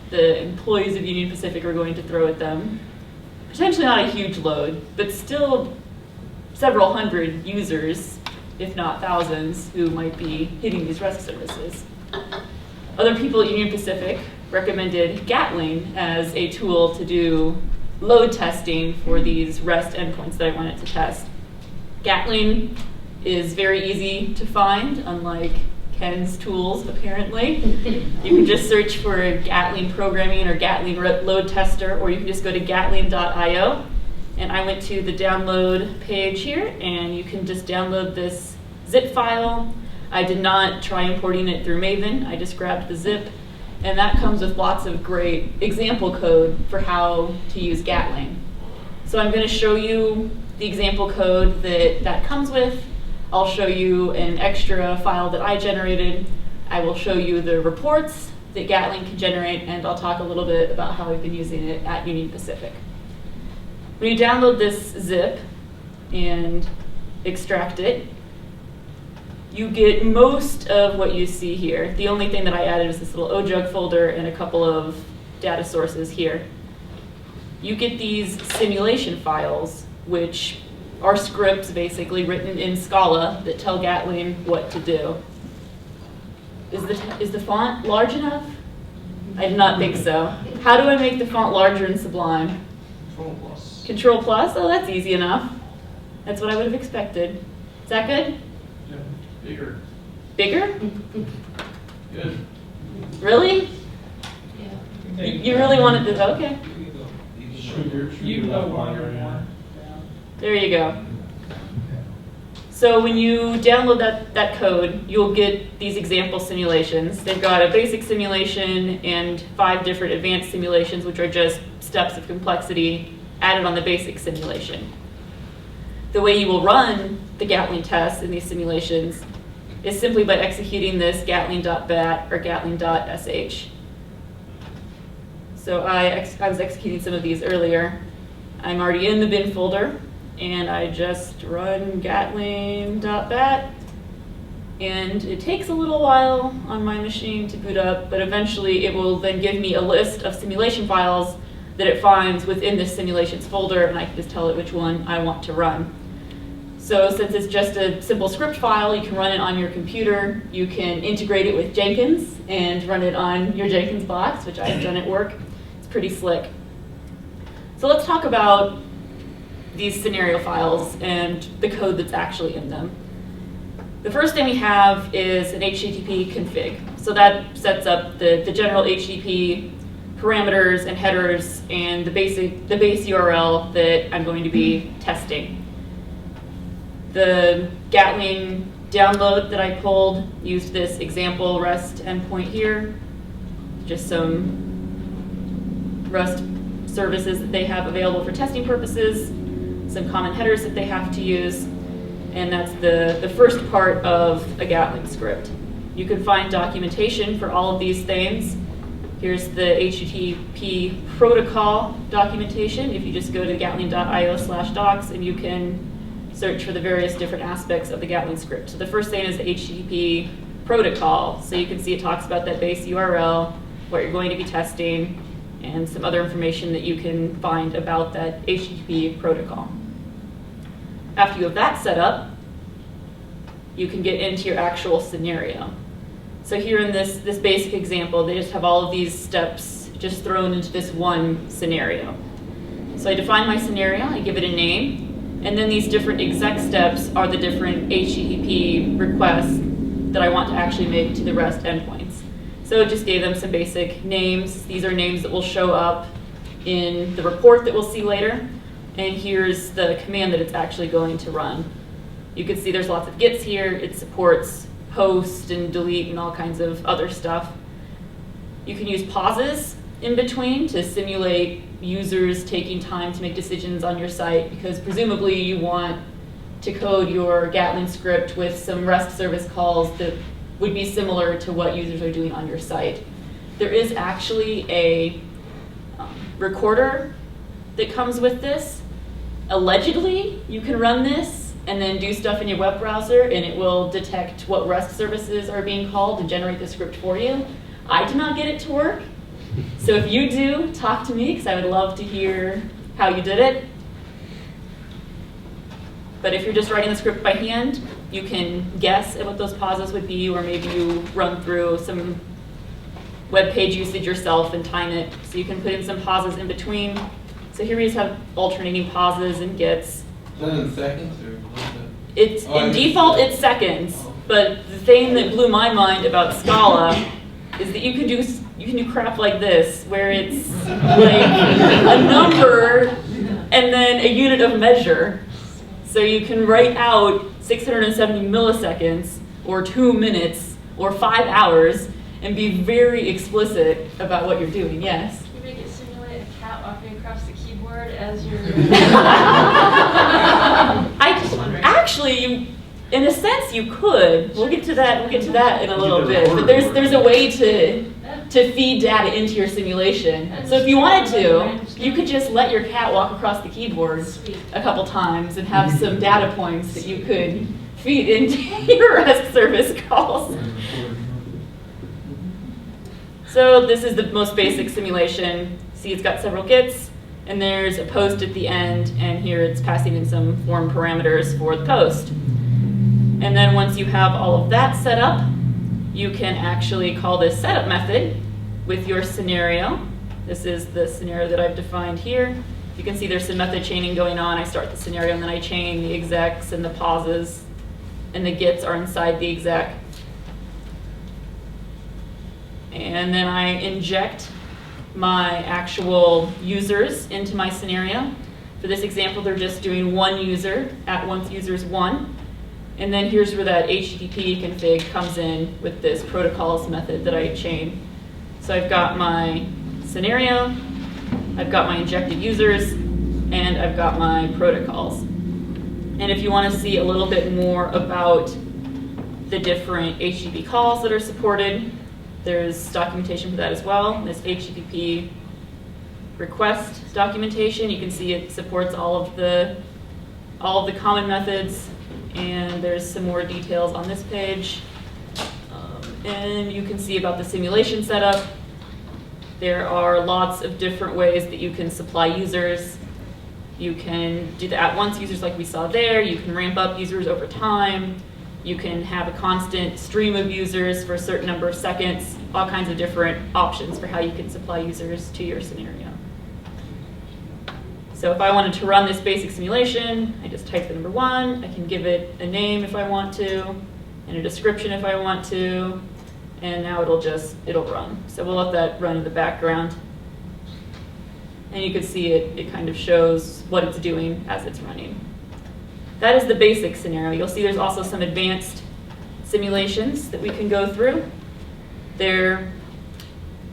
the employees of Union Pacific are going to throw at them. Potentially not a huge load, but still several hundred users, if not thousands, who might be hitting these REST services. Other people at Union Pacific recommended Gatling as a tool to do load testing for these REST endpoints that I wanted to test. Gatling is very easy to find, unlike Ken's tools, apparently. You can just search for Gatling programming or Gatling load tester, or you can just go to gatling.io. And I went to the download page here, and you can just download this zip file. I did not try importing it through Maven. I just grabbed the zip, and that comes with lots of great example code for how to use Gatling. So I'm going to show you the example code that comes with. I'll show you an extra file that I generated. I will show you the reports that Gatling can generate, and I'll talk a little bit about how I've been using it at Union Pacific. When you download this zip and extract it, you get most of what you see here. The only thing that I added is this little Ozark folder and a couple of data sources here. You get these simulation files, which are scripts basically written in Scala that tell Gatling what to do. Is the font large enough? I did not think so. How do I make the font larger in Sublime? Control plus. Control plus? Oh, that's easy enough. That's what I would have expected. Is that good? Yeah, bigger. Bigger? Good. Really? Yeah. You really wanted this? Okay. You know why you're more. There you go. So when you download that code, you'll get these example simulations. They've got a basic simulation and 5 different advanced simulations, which are just steps of complexity added on the basic simulation. the way you will run the Gatling tests in these simulations is simply by executing this gatling.bat or gatling.sh. So I was executing some of these earlier. I'm already in the bin folder, and I just run gatling.bat, and it takes a little while on my machine to boot up, but eventually it will then give me a list of simulation files that it finds within this simulations folder, and I can just tell it which one I want to run. So since it's just a simple script file, you can run it on your computer. You can integrate it with Jenkins and run it on your Jenkins box, which I've done at work. It's pretty slick. So let's talk about these scenario files and the code that's actually in them. The first thing we have is an HTTP config. So that sets up the general HTTP parameters and headers and the base URL that I'm going to be testing. The Gatling download that I pulled used this example REST endpoint here, just some REST services that they have available for testing purposes, some common headers that they have to use, and that's the first part of a Gatling script. You can find documentation for all of these things. Here's the HTTP protocol documentation. If you just go to gatling.io/docs, and you can search for the various different aspects of the Gatling script. So the first thing is the HTTP protocol. So you can see it talks about that base URL, what you're going to be testing, and some other information that you can find about that HTTP protocol. After you have that set up, you can get into your actual scenario. So here in this basic example, they just have all of these steps just thrown into this one scenario. So I define my scenario, I give it a name, and then these different exec steps are the different HTTP requests that I want to actually make to the REST endpoints. So it just gave them some basic names. These are names that will show up in the report that we'll see later. And here's the command that it's actually going to run. You can see there's lots of gets here. It supports post and delete and all kinds of other stuff. You can use pauses in between to simulate users taking time to make decisions on your site, because presumably you want to code your Gatling script with some REST service calls that would be similar to what users are doing on your site. There is actually a recorder that comes with this. Allegedly, you can run this and then do stuff in your web browser, and it will detect what REST services are being called and generate the script for you. I did not get it to work. So if you do, talk to me, because I would love to hear how you did it. But if you're just writing the script by hand, you can guess at what those pauses would be, or maybe you run through some web page usage yourself and time it. So you can put in some pauses in between. So here we just have alternating pauses and gets. Done in seconds or what's that? It's in default it's seconds, but the thing that blew my mind about Scala is that you can do crap like this, where it's like a number and then a unit of measure. So you can write out 670 milliseconds or 2 minutes or 5 hours and be very explicit about what you're doing. Yes? You make it simulate a cat walking across the keyboard as you're Actually, in a sense, you could. We'll get to that. We'll get to that in a little bit. But there's a way to feed data into your simulation. So if you wanted to, you could just let your cat walk across the keyboard a couple times and have some data points that you could feed into your REST service calls. So this is the most basic simulation. See, it's got several gets, and there's a post at the end, and here it's passing in some form parameters for the post. And then once you have all of that set up, you can actually call this setup method with your scenario. This is the scenario that I've defined here. You can see there's some method chaining going on. I start the scenario and then I chain the execs and the pauses, and the gets are inside the exec. And then I inject my actual users into my scenario. For this example, they're just doing one user at once users 1. And then here's where that HTTP config comes in with this protocols method that I chain. So I've got my scenario, I've got my injected users, and I've got my protocols. And if you want to see a little bit more about the different HTTP calls that are supported, there's documentation for that as well. This HTTP request documentation, you can see it supports all of the common methods, and there's some more details on this page. And you can see about the simulation setup. There are lots of different ways that you can supply users. You can do the at-once users like we saw there. You can ramp up users over time. You can have a constant stream of users for a certain number of seconds. All kinds of different options for how you can supply users to your scenario. So if I wanted to run this basic simulation, I just type the number 1. I can give it a name if I want to, and a description if I want to, and now it'll run. So we'll let that run in the background. And you can see it kind of shows what it's doing as it's running. That is the basic scenario. You'll see there's also some advanced simulations that we can go through. They're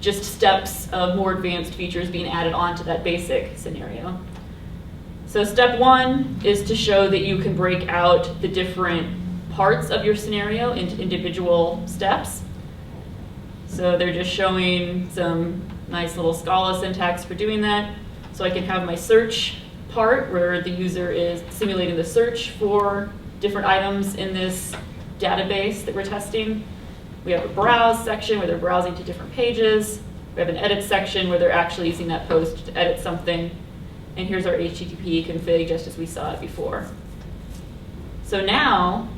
just steps of more advanced features being added onto that basic scenario. So step 1 is to show that you can break out the different parts of your scenario into individual steps. So they're just showing some nice little Scala syntax for doing that. So I can have my search part where the user is simulating the search for different items in this database that we're testing. We have a browse section where they're browsing to different pages. We have an edit section where they're actually using that post to edit something. And here's our HTTP config just as we saw it before. So now,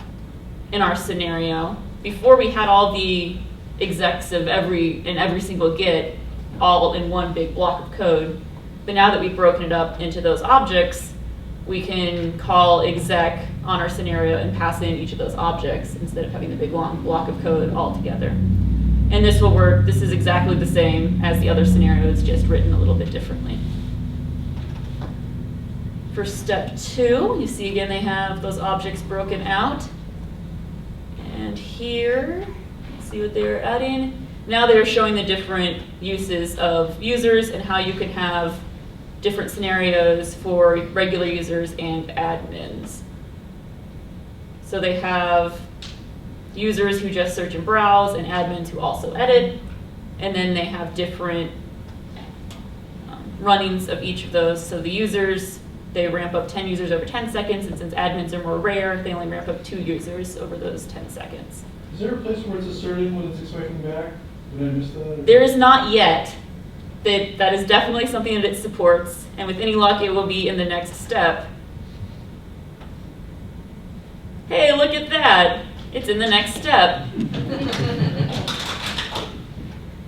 in our scenario, before we had all the execs of every single Git all in one big block of code, but now that we've broken it up into those objects, we can call exec on our scenario and pass in each of those objects instead of having the big long block of code all together. And this will work. This is exactly the same as the other scenarios, just written a little bit differently. For step 2, you see again they have those objects broken out. And here, see what they're adding. Now they're showing the different uses of users and how you can have different scenarios for regular users and admins. So they have users who just search and browse and admins who also edit. And then they have different runnings of each of those. So the users, they ramp up 10 users over 10 seconds, and since admins are more rare, they only ramp up 2 users over those 10 seconds. Is there a place where it's asserting when it's expecting back? Did I miss that? There is not yet. That is definitely something that it supports, and with any luck, it will be in the next step. Hey, look at that. It's in the next step.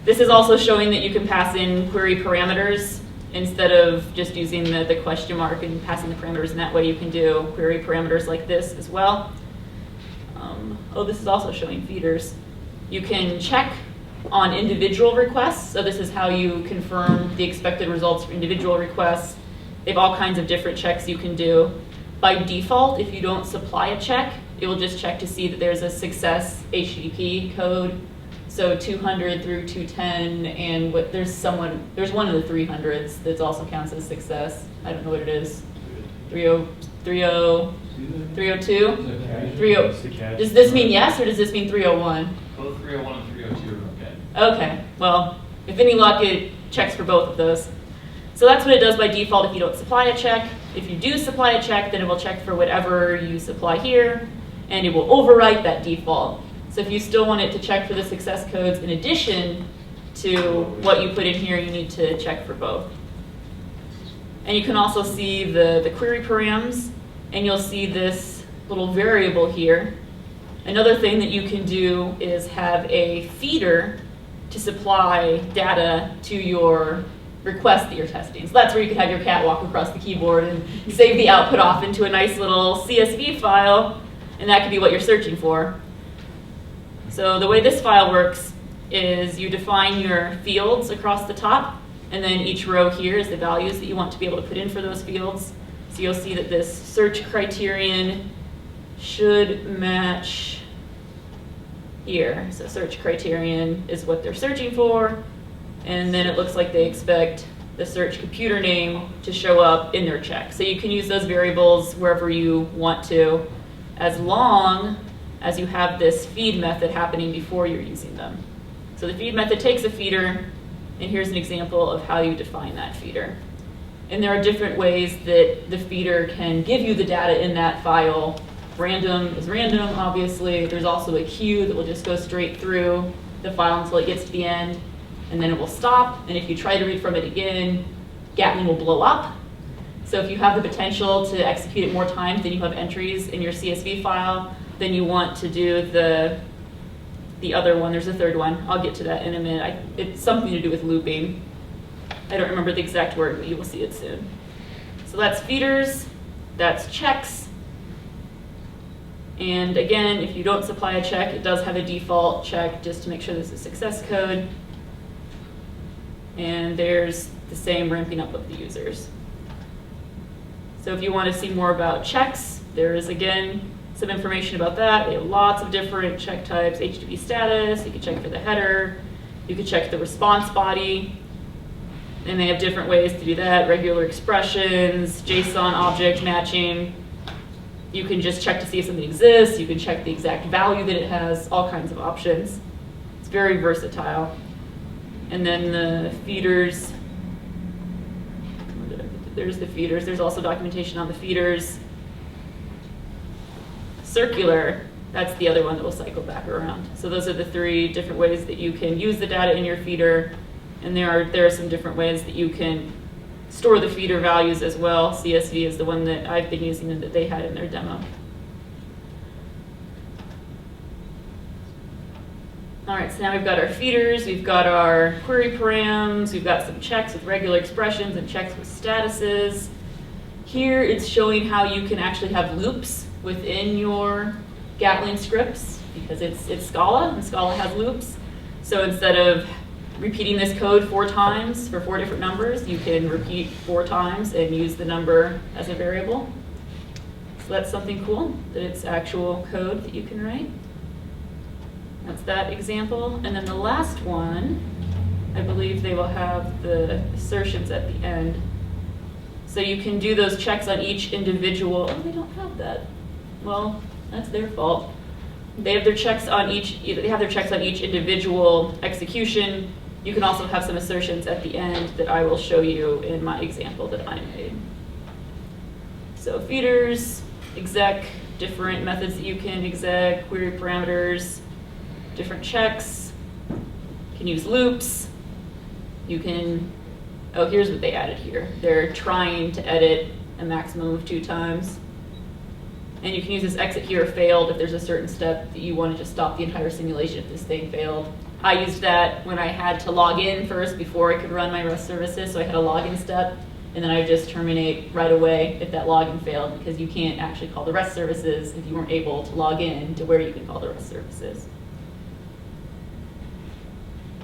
This is also showing that you can pass in query parameters instead of just using the question mark and passing the parameters in that way. You can do query parameters like this as well. This is also showing feeders. You can check on individual requests. So this is how you confirm the expected results for individual requests. They have all kinds of different checks you can do. By default, if you don't supply a check, it will just check to see that there's a success HTTP code. So 200 through 210, and there's one of the 300s that also counts as success. I don't know what it is. 302? 30. Does this mean yes, or does this mean 301? Both 301 and 302 are okay. Okay, well, if any luck, it checks for both of those. So that's what it does by default if you don't supply a check. If you do supply a check, then it will check for whatever you supply here, and it will overwrite that default. So if you still want it to check for the success codes in addition to what you put in here, you need to check for both. And you can also see the query params, and you'll see this little variable here. Another thing that you can do is have a feeder to supply data to your request that you're testing. So that's where you can have your cat walk across the keyboard and save the output off into a nice little CSV file, and that could be what you're searching for. So the way this file works is you define your fields across the top, and then each row here is the values that you want to be able to put in for those fields. So you'll see that this search criterion should match here. So search criterion is what they're searching for, and then it looks like they expect the search computer name to show up in their check. So you can use those variables wherever you want to, as long as you have this feed method happening before you're using them. So the feed method takes a feeder, and here's an example of how you define that feeder. And there are different ways that the feeder can give you the data in that file. Random is random, obviously. There's also a queue that will just go straight through the file until it gets to the end, and then it will stop. And if you try to read from it again, Gatling will blow up. So if you have the potential to execute it more times than you have entries in your CSV file, then you want to do the other one. There's a third one. I'll get to that in a minute. It's something to do with looping. I don't remember the exact word, but you will see it soon. So that's feeders, that's checks. And again, if you don't supply a check, it does have a default check just to make sure there's a success code. And there's the same ramping up of the users. So if you want to see more about checks, there is again some information about that. They have lots of different check types, HTTP status, you can check for the header, you can check the response body, and they have different ways to do that, regular expressions, JSON object matching. You can just check to see if something exists, you can check the exact value that it has, all kinds of options. It's very versatile. And then the feeders, there's the feeders, there's also documentation on the feeders. Circular, that's the other one that will cycle back around. So those are the three different ways that you can use the data in your feeder. And there are some different ways that you can store the feeder values as well. CSV is the one that I've been using and that they had in their demo. All right, so now we've got our feeders, we've got our query params, we've got some checks with regular expressions and checks with statuses. Here it's showing how you can actually have loops within your Gatling scripts because it's Scala, and Scala has loops. So instead of repeating this code 4 times for 4 different numbers, you can repeat 4 times and use the number as a variable. So that's something cool, that it's actual code that you can write. That's that example. And then the last one, I believe they will have the assertions at the end. So you can do those checks on each individual. Oh, they don't have that. Well, that's their fault. They have their checks on each individual execution. You can also have some assertions at the end that I will show you in my example that I made. So feeders, exec, different methods that you can exec, query parameters, different checks. You can use loops. You can, oh, here's what they added here. They're trying to edit a maximum of 2 times. And you can use this exit here failed if there's a certain step that you want to just stop the entire simulation if this thing failed. I used that when I had to log in first before I could run my REST services, so I had a login step, and then I would just terminate right away if that login failed, because you can't actually call the REST services if you weren't able to log in to where you can call the REST services.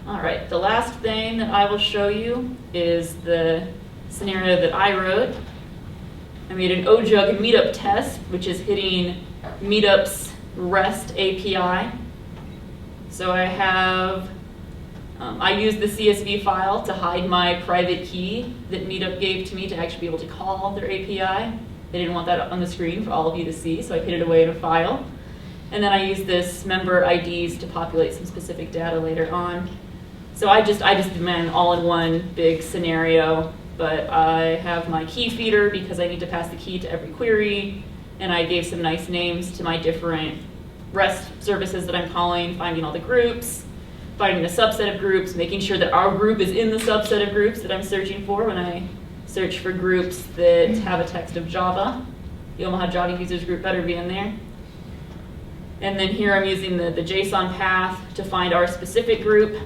All right, the last thing that I will show you is the scenario that I wrote. I made an OJUG meetup test, which is hitting Meetup's REST API. So I have, I used the CSV file to hide my private key that Meetup gave to me to actually be able to call their API. They didn't want that on the screen for all of you to see, so I hid it away in a file. And then I used this member IDs to populate some specific data later on. So I just did an all-in-one big scenario, but I have my key feeder because I need to pass the key to every query, and I gave some nice names to my different REST services that I'm calling, finding all the groups, finding a subset of groups, making sure that our group is in the subset of groups that I'm searching for when I search for groups that have a text of Java. The Omaha Java users group better be in there. And then here I'm using the JSON path to find our specific group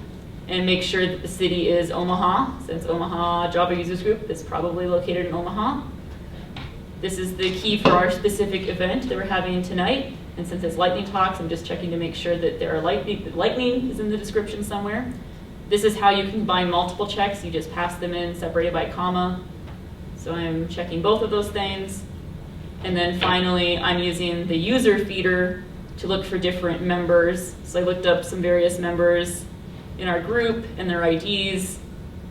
and make sure that the city is Omaha, since Omaha Java users group is probably located in Omaha. This is the key for our specific event that we're having tonight. And since it's lightning talks, I'm just checking to make sure that there are lightning is in the description somewhere. This is how you can combine multiple checks. You just pass them in separated by comma. So I'm checking both of those things. And then finally, I'm using the user feeder to look for different members. So I looked up some various members in our group and their IDs.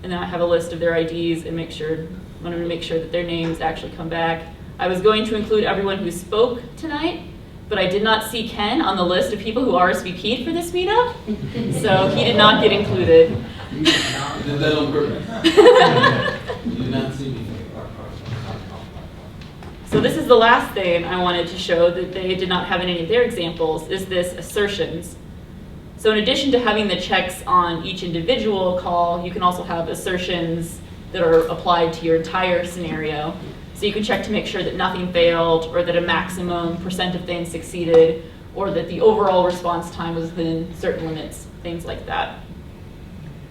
and then I have a list of their IDs and wanted to make sure that their names actually come back. I was going to include everyone who spoke tonight, but I did not see Ken on the list of people who RSVP'd for this meetup, so he did not get included. You did that on purpose. You did not see me. So this is the last thing I wanted to show that they did not have in any of their examples, is this assertions. So in addition to having the checks on each individual call, you can also have assertions that are applied to your entire scenario. So you can check to make sure that nothing failed, or that a maximum % of things succeeded, or that the overall response time was within certain limits, things like that.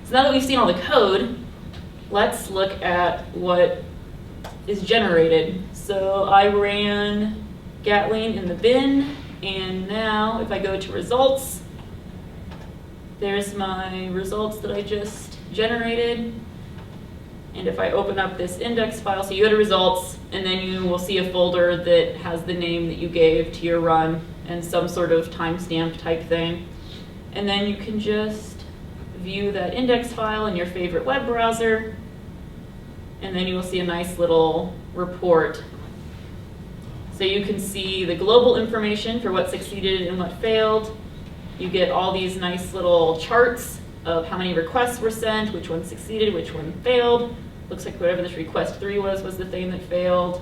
So now that we've seen all the code, let's look at what is generated. So I ran Gatling in the bin, and now if I go to results, there's my results that I just generated. And if I open up this index file, so you go to results, and then you will see a folder that has the name that you gave to your run and some sort of timestamp type thing. And then you can just view that index file in your favorite web browser, and then you will see a nice little report. So you can see the global information for what succeeded and what failed. You get all these nice little charts of how many requests were sent, which one succeeded, which one failed. Looks like whatever this request 3 was the thing that failed.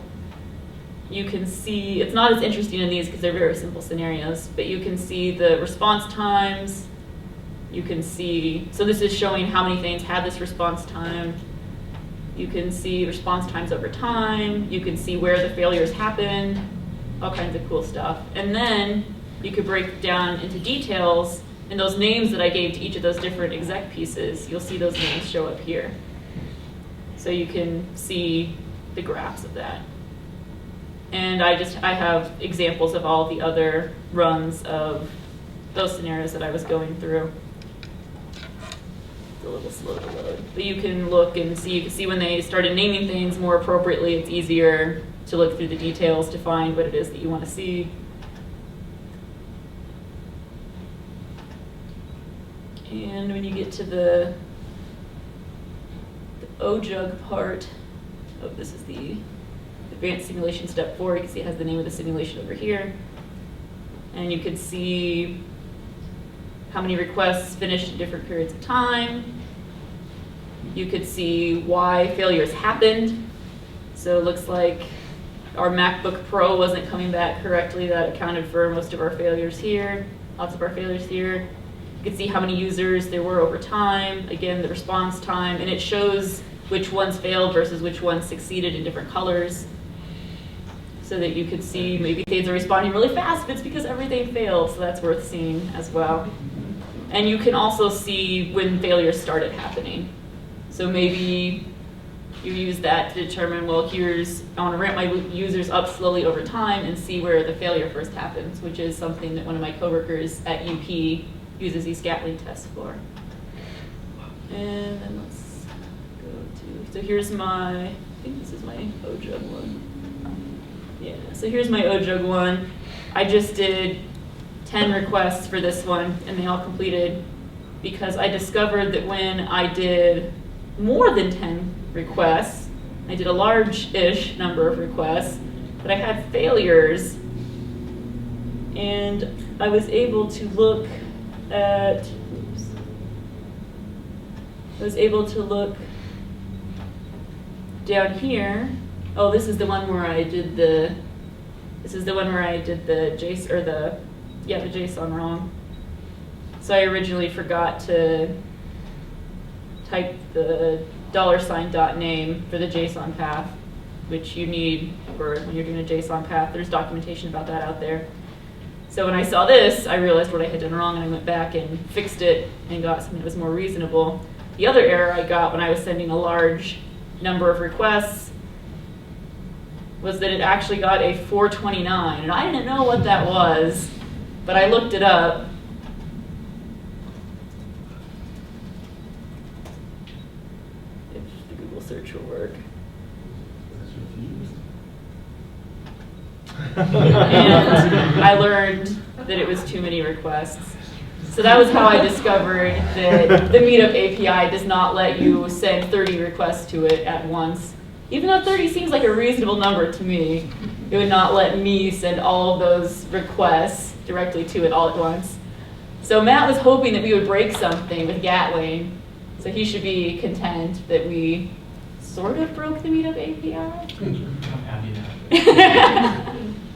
You can see, it's not as interesting in these because they're very simple scenarios, but you can see the response times. You can see, so this is showing how many things had this response time. You can see response times over time. You can see where the failures happened, all kinds of cool stuff. And then you could break down into details, and those names that I gave to each of those different exec pieces, you'll see those names show up here. So you can see the graphs of that. And I have examples of all the other runs of those scenarios that I was going through. It's a little slow to load. But you can look and see, you can see when they started naming things more appropriately, it's easier to look through the details to find what it is that you want to see. And when you get to the OJUG part, this is the advanced simulation step 4, you can see it has the name of the simulation over here. And you could see how many requests finished in different periods of time. You could see why failures happened. So it looks like our MacBook Pro wasn't coming back correctly. That accounted for most of our failures here, lots of our failures here. You can see how many users there were over time, again, the response time, and it shows which ones failed versus which ones succeeded in different colors, so that you could see maybe things are responding really fast, but it's because everything failed, so that's worth seeing as well. And you can also see when failures started happening. So maybe you use that to determine, well, I want to ramp my users up slowly over time and see where the failure first happens, which is something that one of my coworkers at UP uses these Gatling tests for. And then let's go to, so here's I think this is my OJUG one. Yeah, so here's my OJUG one. I just did 10 requests for this one, and they all completed because I discovered that when I did more than 10 requests, I did a large-ish number of requests, but I had failures, and I was able to look at, down here. Oh, this is the one where I did the JSON, or the JSON wrong. So I originally forgot to type the $.name for the JSON path, which you need for when you're doing a JSON path. There's documentation about that out there. So when I saw this, I realized what I had done wrong, and I went back and fixed it and got something that was more reasonable. The other error I got when I was sending a large number of requests was that it actually got a 429, and I didn't know what that was, but I looked it up. If the Google search will work. And I learned that it was too many requests. So that was how I discovered that the Meetup API does not let you send 30 requests to it at once. Even though 30 seems like a reasonable number to me, it would not let me send all of those requests directly to it all at once. So Matt was hoping that we would break something with Gatling, so he should be content that we sort of broke the Meetup API. I'm happy now.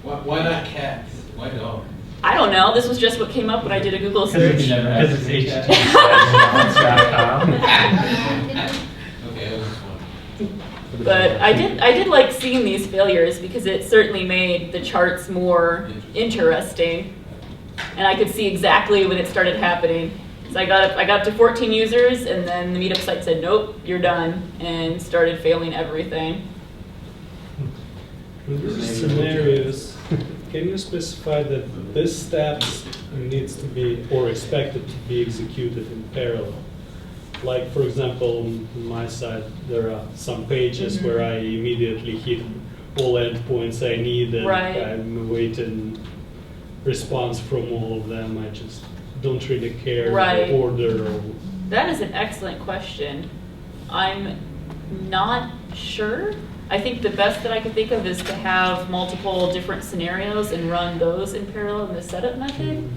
Why not cats? Why dogs? I don't know, this was just what came up when I did a Google search. Because it's HTTP. Okay, I was just wondering. But I did like seeing these failures because it certainly made the charts more interesting. And I could see exactly when it started happening. So I got up to 14 users, and then the Meetup site said, nope, you're done, and started failing everything. In these scenarios, can you specify that this step needs to be or expected to be executed in parallel? Like, for example, on my side, there are some pages where I immediately hit all endpoints I need, and Right. I'm awaiting response from all of them. I just don't really care Right. the order. Or That is an excellent question. I'm not sure. I think the best that I could think of is to have multiple different scenarios and run those in parallel in the setup method.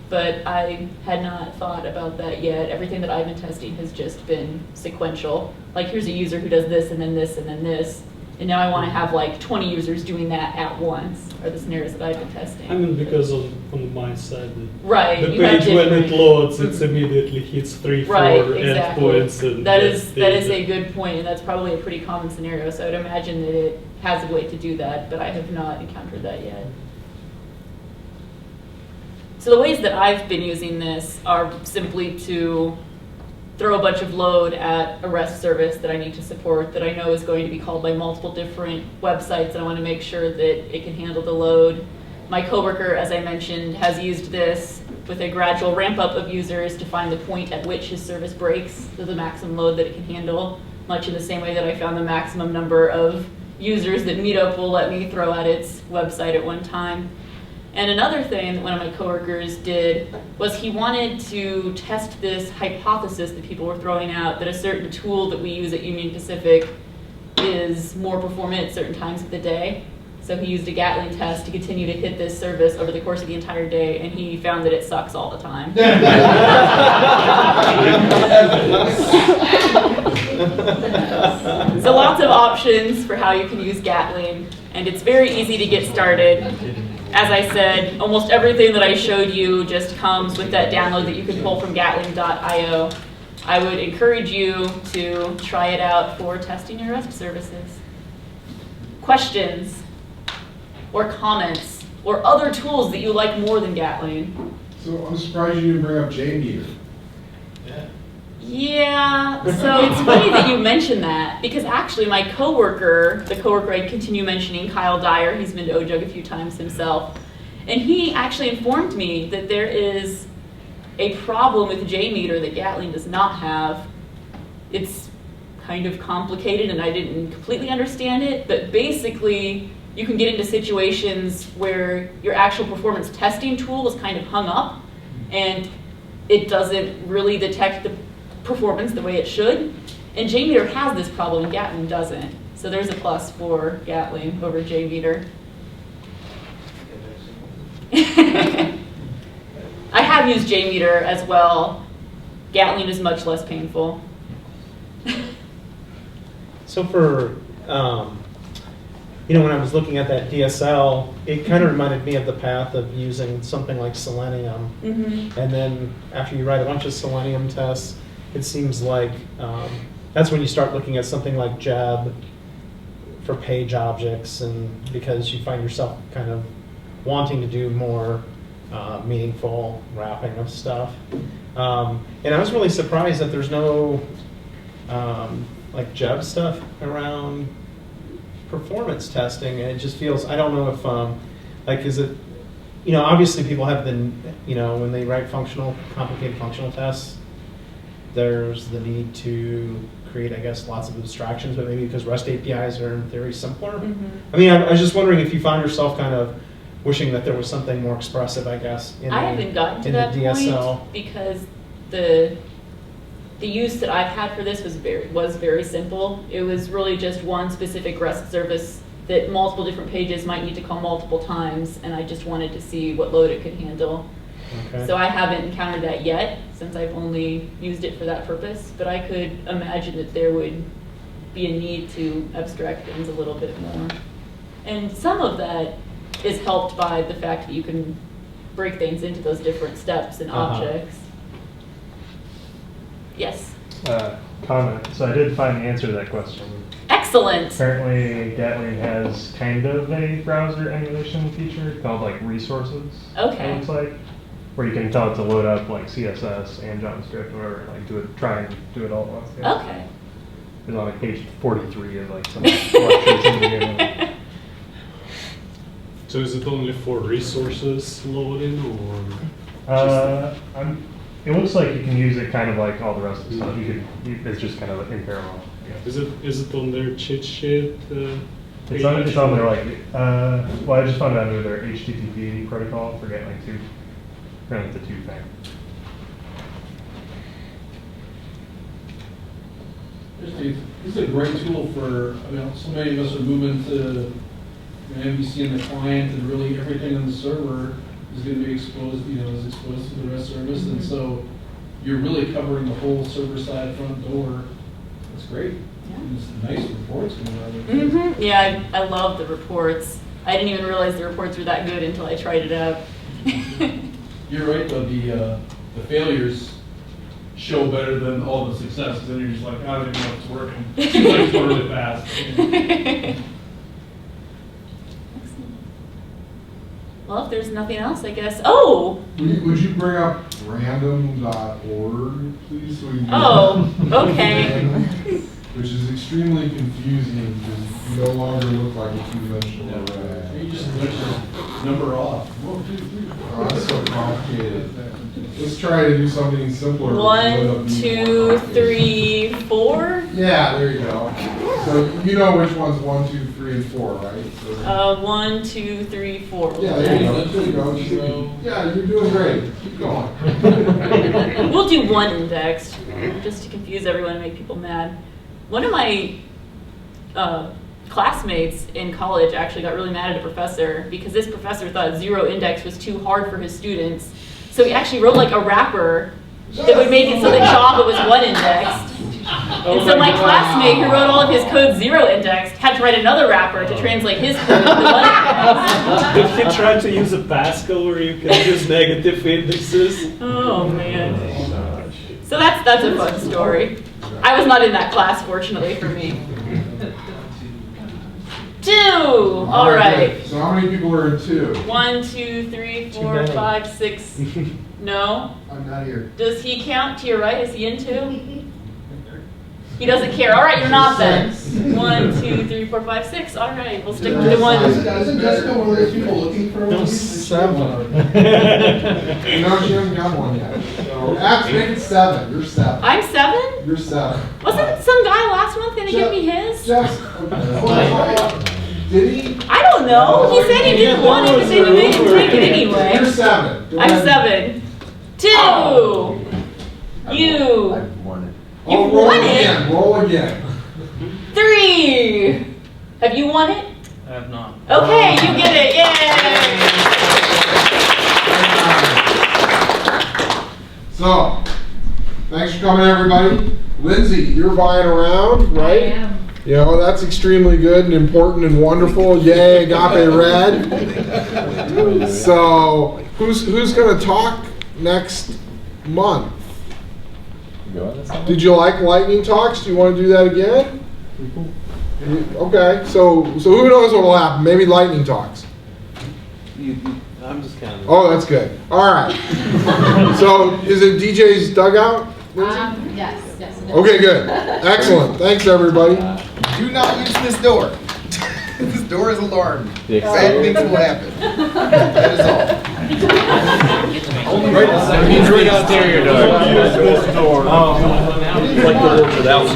But I had not thought about that yet. Everything that I've been testing has just been sequential. Like, here's a user who does this, and then this, and then this. And now I want to have like 20 users doing that at once, are the scenarios that I've been testing. I mean, because on my side, Right, the you have page when it different- loads, it immediately hits 3, 4 Right, exactly. endpoints. And That is that's a good point, and that's probably a pretty common scenario. So I would imagine that it has a way to do that, but I have not encountered that yet. So the ways that I've been using this are simply to throw a bunch of load at a REST service that I need to support that I know is going to be called by multiple different websites, and I want to make sure that it can handle the load. My coworker, as I mentioned, has used this with a gradual ramp up of users to find the point at which his service breaks to the maximum load that it can handle, much in the same way that I found the maximum number of users that Meetup will let me throw at its website at one time. And another thing that one of my coworkers did was he wanted to test this hypothesis that people were throwing out that a certain tool that we use at Union Pacific is more performant at certain times of the day. So he used a Gatling test to continue to hit this service over the course of the entire day, and he found that it sucks all the time. So lots of options for how you can use Gatling, and it's very easy to get started. As I said, almost everything that I showed you just comes with that download that you can pull from gatling.io. I would encourage you to try it out for testing your REST services. Questions or comments or other tools that you like more than Gatling? So I'm surprised you didn't bring up JMeter. Yeah, so it's funny that you mentioned that, because actually my coworker, the coworker I continue mentioning, Kyle Dyer, he's been to OJUG a few times himself, and he actually informed me that there is a problem with JMeter that Gatling does not have. It's kind of complicated and I didn't completely understand it, but basically you can get into situations where your actual performance testing tool is kind of hung up and it doesn't really detect the performance the way it should. And JMeter has this problem and Gatling doesn't. So there's a plus for Gatling over JMeter. I have used JMeter as well. Gatling is much less painful. So for, when I was looking at that DSL, it kind of reminded me of the path of using something like Selenium. Mm-hmm. And then after you write a bunch of Selenium tests, it seems like that's when you start looking at something like Jeb for page objects, and because you find yourself kind of wanting to do more meaningful wrapping of stuff. And I was really surprised that there's no like Jeb stuff around performance testing. It just feels, I don't know if, is it, obviously people have been, when they write complicated functional tests, there's the need to create, I guess, lots of abstractions, but maybe because REST APIs are in theory simpler. Mm-hmm. I mean, I was just wondering if you found yourself kind of wishing that there was something more expressive, I guess. In I the- haven't gotten to in the that DSL. point because the use that I've had for this was very simple. It was really just one specific REST service that multiple different pages might need to call multiple times, and I just wanted to see what load it could handle. Okay. So I haven't encountered that yet, since I've only used it for that purpose, but I could imagine that there would be a need to abstract things a little bit more. And some of that is helped by the fact that you can break things into those different steps and objects. Yes. Comment. So I did find the answer to that question. Excellent. Apparently, Gatling has kind of a browser emulation feature called like resources. Okay. It looks like, where you can tell it to load up like CSS and JavaScript, or like try and do it all at once. Yeah. Okay. It's on like page 43 of like some lectures in the beginning. So is it only for resources loading or? It looks like you can use it kind of like all the rest of the stuff. It's just kind of in parallel. Yeah. Is it on their cheat sheet? It's on their like, well, I just found out under their HTTP protocol for Gatling 2. Apparently it's a 2 thing. This is a great tool for, so many of us are moving to MVC and the client, and really everything on the server is going to be exposed, is exposed to the REST service, and so you're really covering the whole server side front door. That's great. There's nice reports coming out of it. Mm-hmm. Yeah, I love the reports. I didn't even realize the reports were that good until I tried it out. You're right, though, the failures show better than all the successes, and you're just like, I don't even know if it's working. It seems like it's going really fast. Well, if there's nothing else, I guess. Oh! Would you bring up random.org, please? So we can Oh, okay. Which is extremely confusing because you no longer look like a two-dimensional array. You just switch the number off. 1, 2, 3, 4. Oh, that's so complicated. Let's try to do something simpler. 1, 2, 3, 4. Yeah, there you go. So you know which one's 1, 2, 3, and 4, right? So 1, 2, 3, 4. yeah, there you go. There you go. Yeah, you're doing great. Keep going. We'll do one indexed, just to confuse everyone and make people mad. One of my classmates in college actually got really mad at a professor because this professor thought zero index was too hard for his students. So he actually wrote like a wrapper that would make it so that Java was one indexed. And so my classmate who wrote all of his code zero indexed had to write another wrapper to translate his code to one indexed. Did he try to use a Pascal where you can use negative indexes? Oh man. So that's a fun story. I was not in that class, fortunately for me. 2. All right. Good. So how many people are in 2? 1, 2, 3, 4, 5, 6. No. I'm not here. Does he count to your right? Is he in 2? He doesn't care. All right, you're not then. 1, 2, 3, 4, 5, 6. All right, we'll stick to the one. Isn't Jessica one of those people looking for one? 7. No, she hasn't got one yet. So make it 7. You're 7. I'm 7? You're 7. Wasn't some guy last month going to give me his? Did he? I don't know. He said he didn't want it, but then you made him take it anyway. You're 7. Go I'm ahead. 7. 2. You. I've won it. You roll won it. again. Roll again. 3. Have you won it? I have not. Okay, you get it. Yay! So, thanks for coming, everybody. Lindsay, you're buying around, right? I am. You know, that's extremely good and important and wonderful. Yay, Agape Red. So, who's going to talk next month? Did you like lightning talks? Do you want to do that again? Okay, so who knows what will happen? Maybe lightning talks. I'm just kind of. Oh, that's good. All right. So, is it DJ's dugout? Lindsay? Yes, it is. Okay, good. Excellent. Thanks, everybody. Do not use this door. This door is alarmed. Bad things will happen. That is all. Right out there, your door. Like the door without.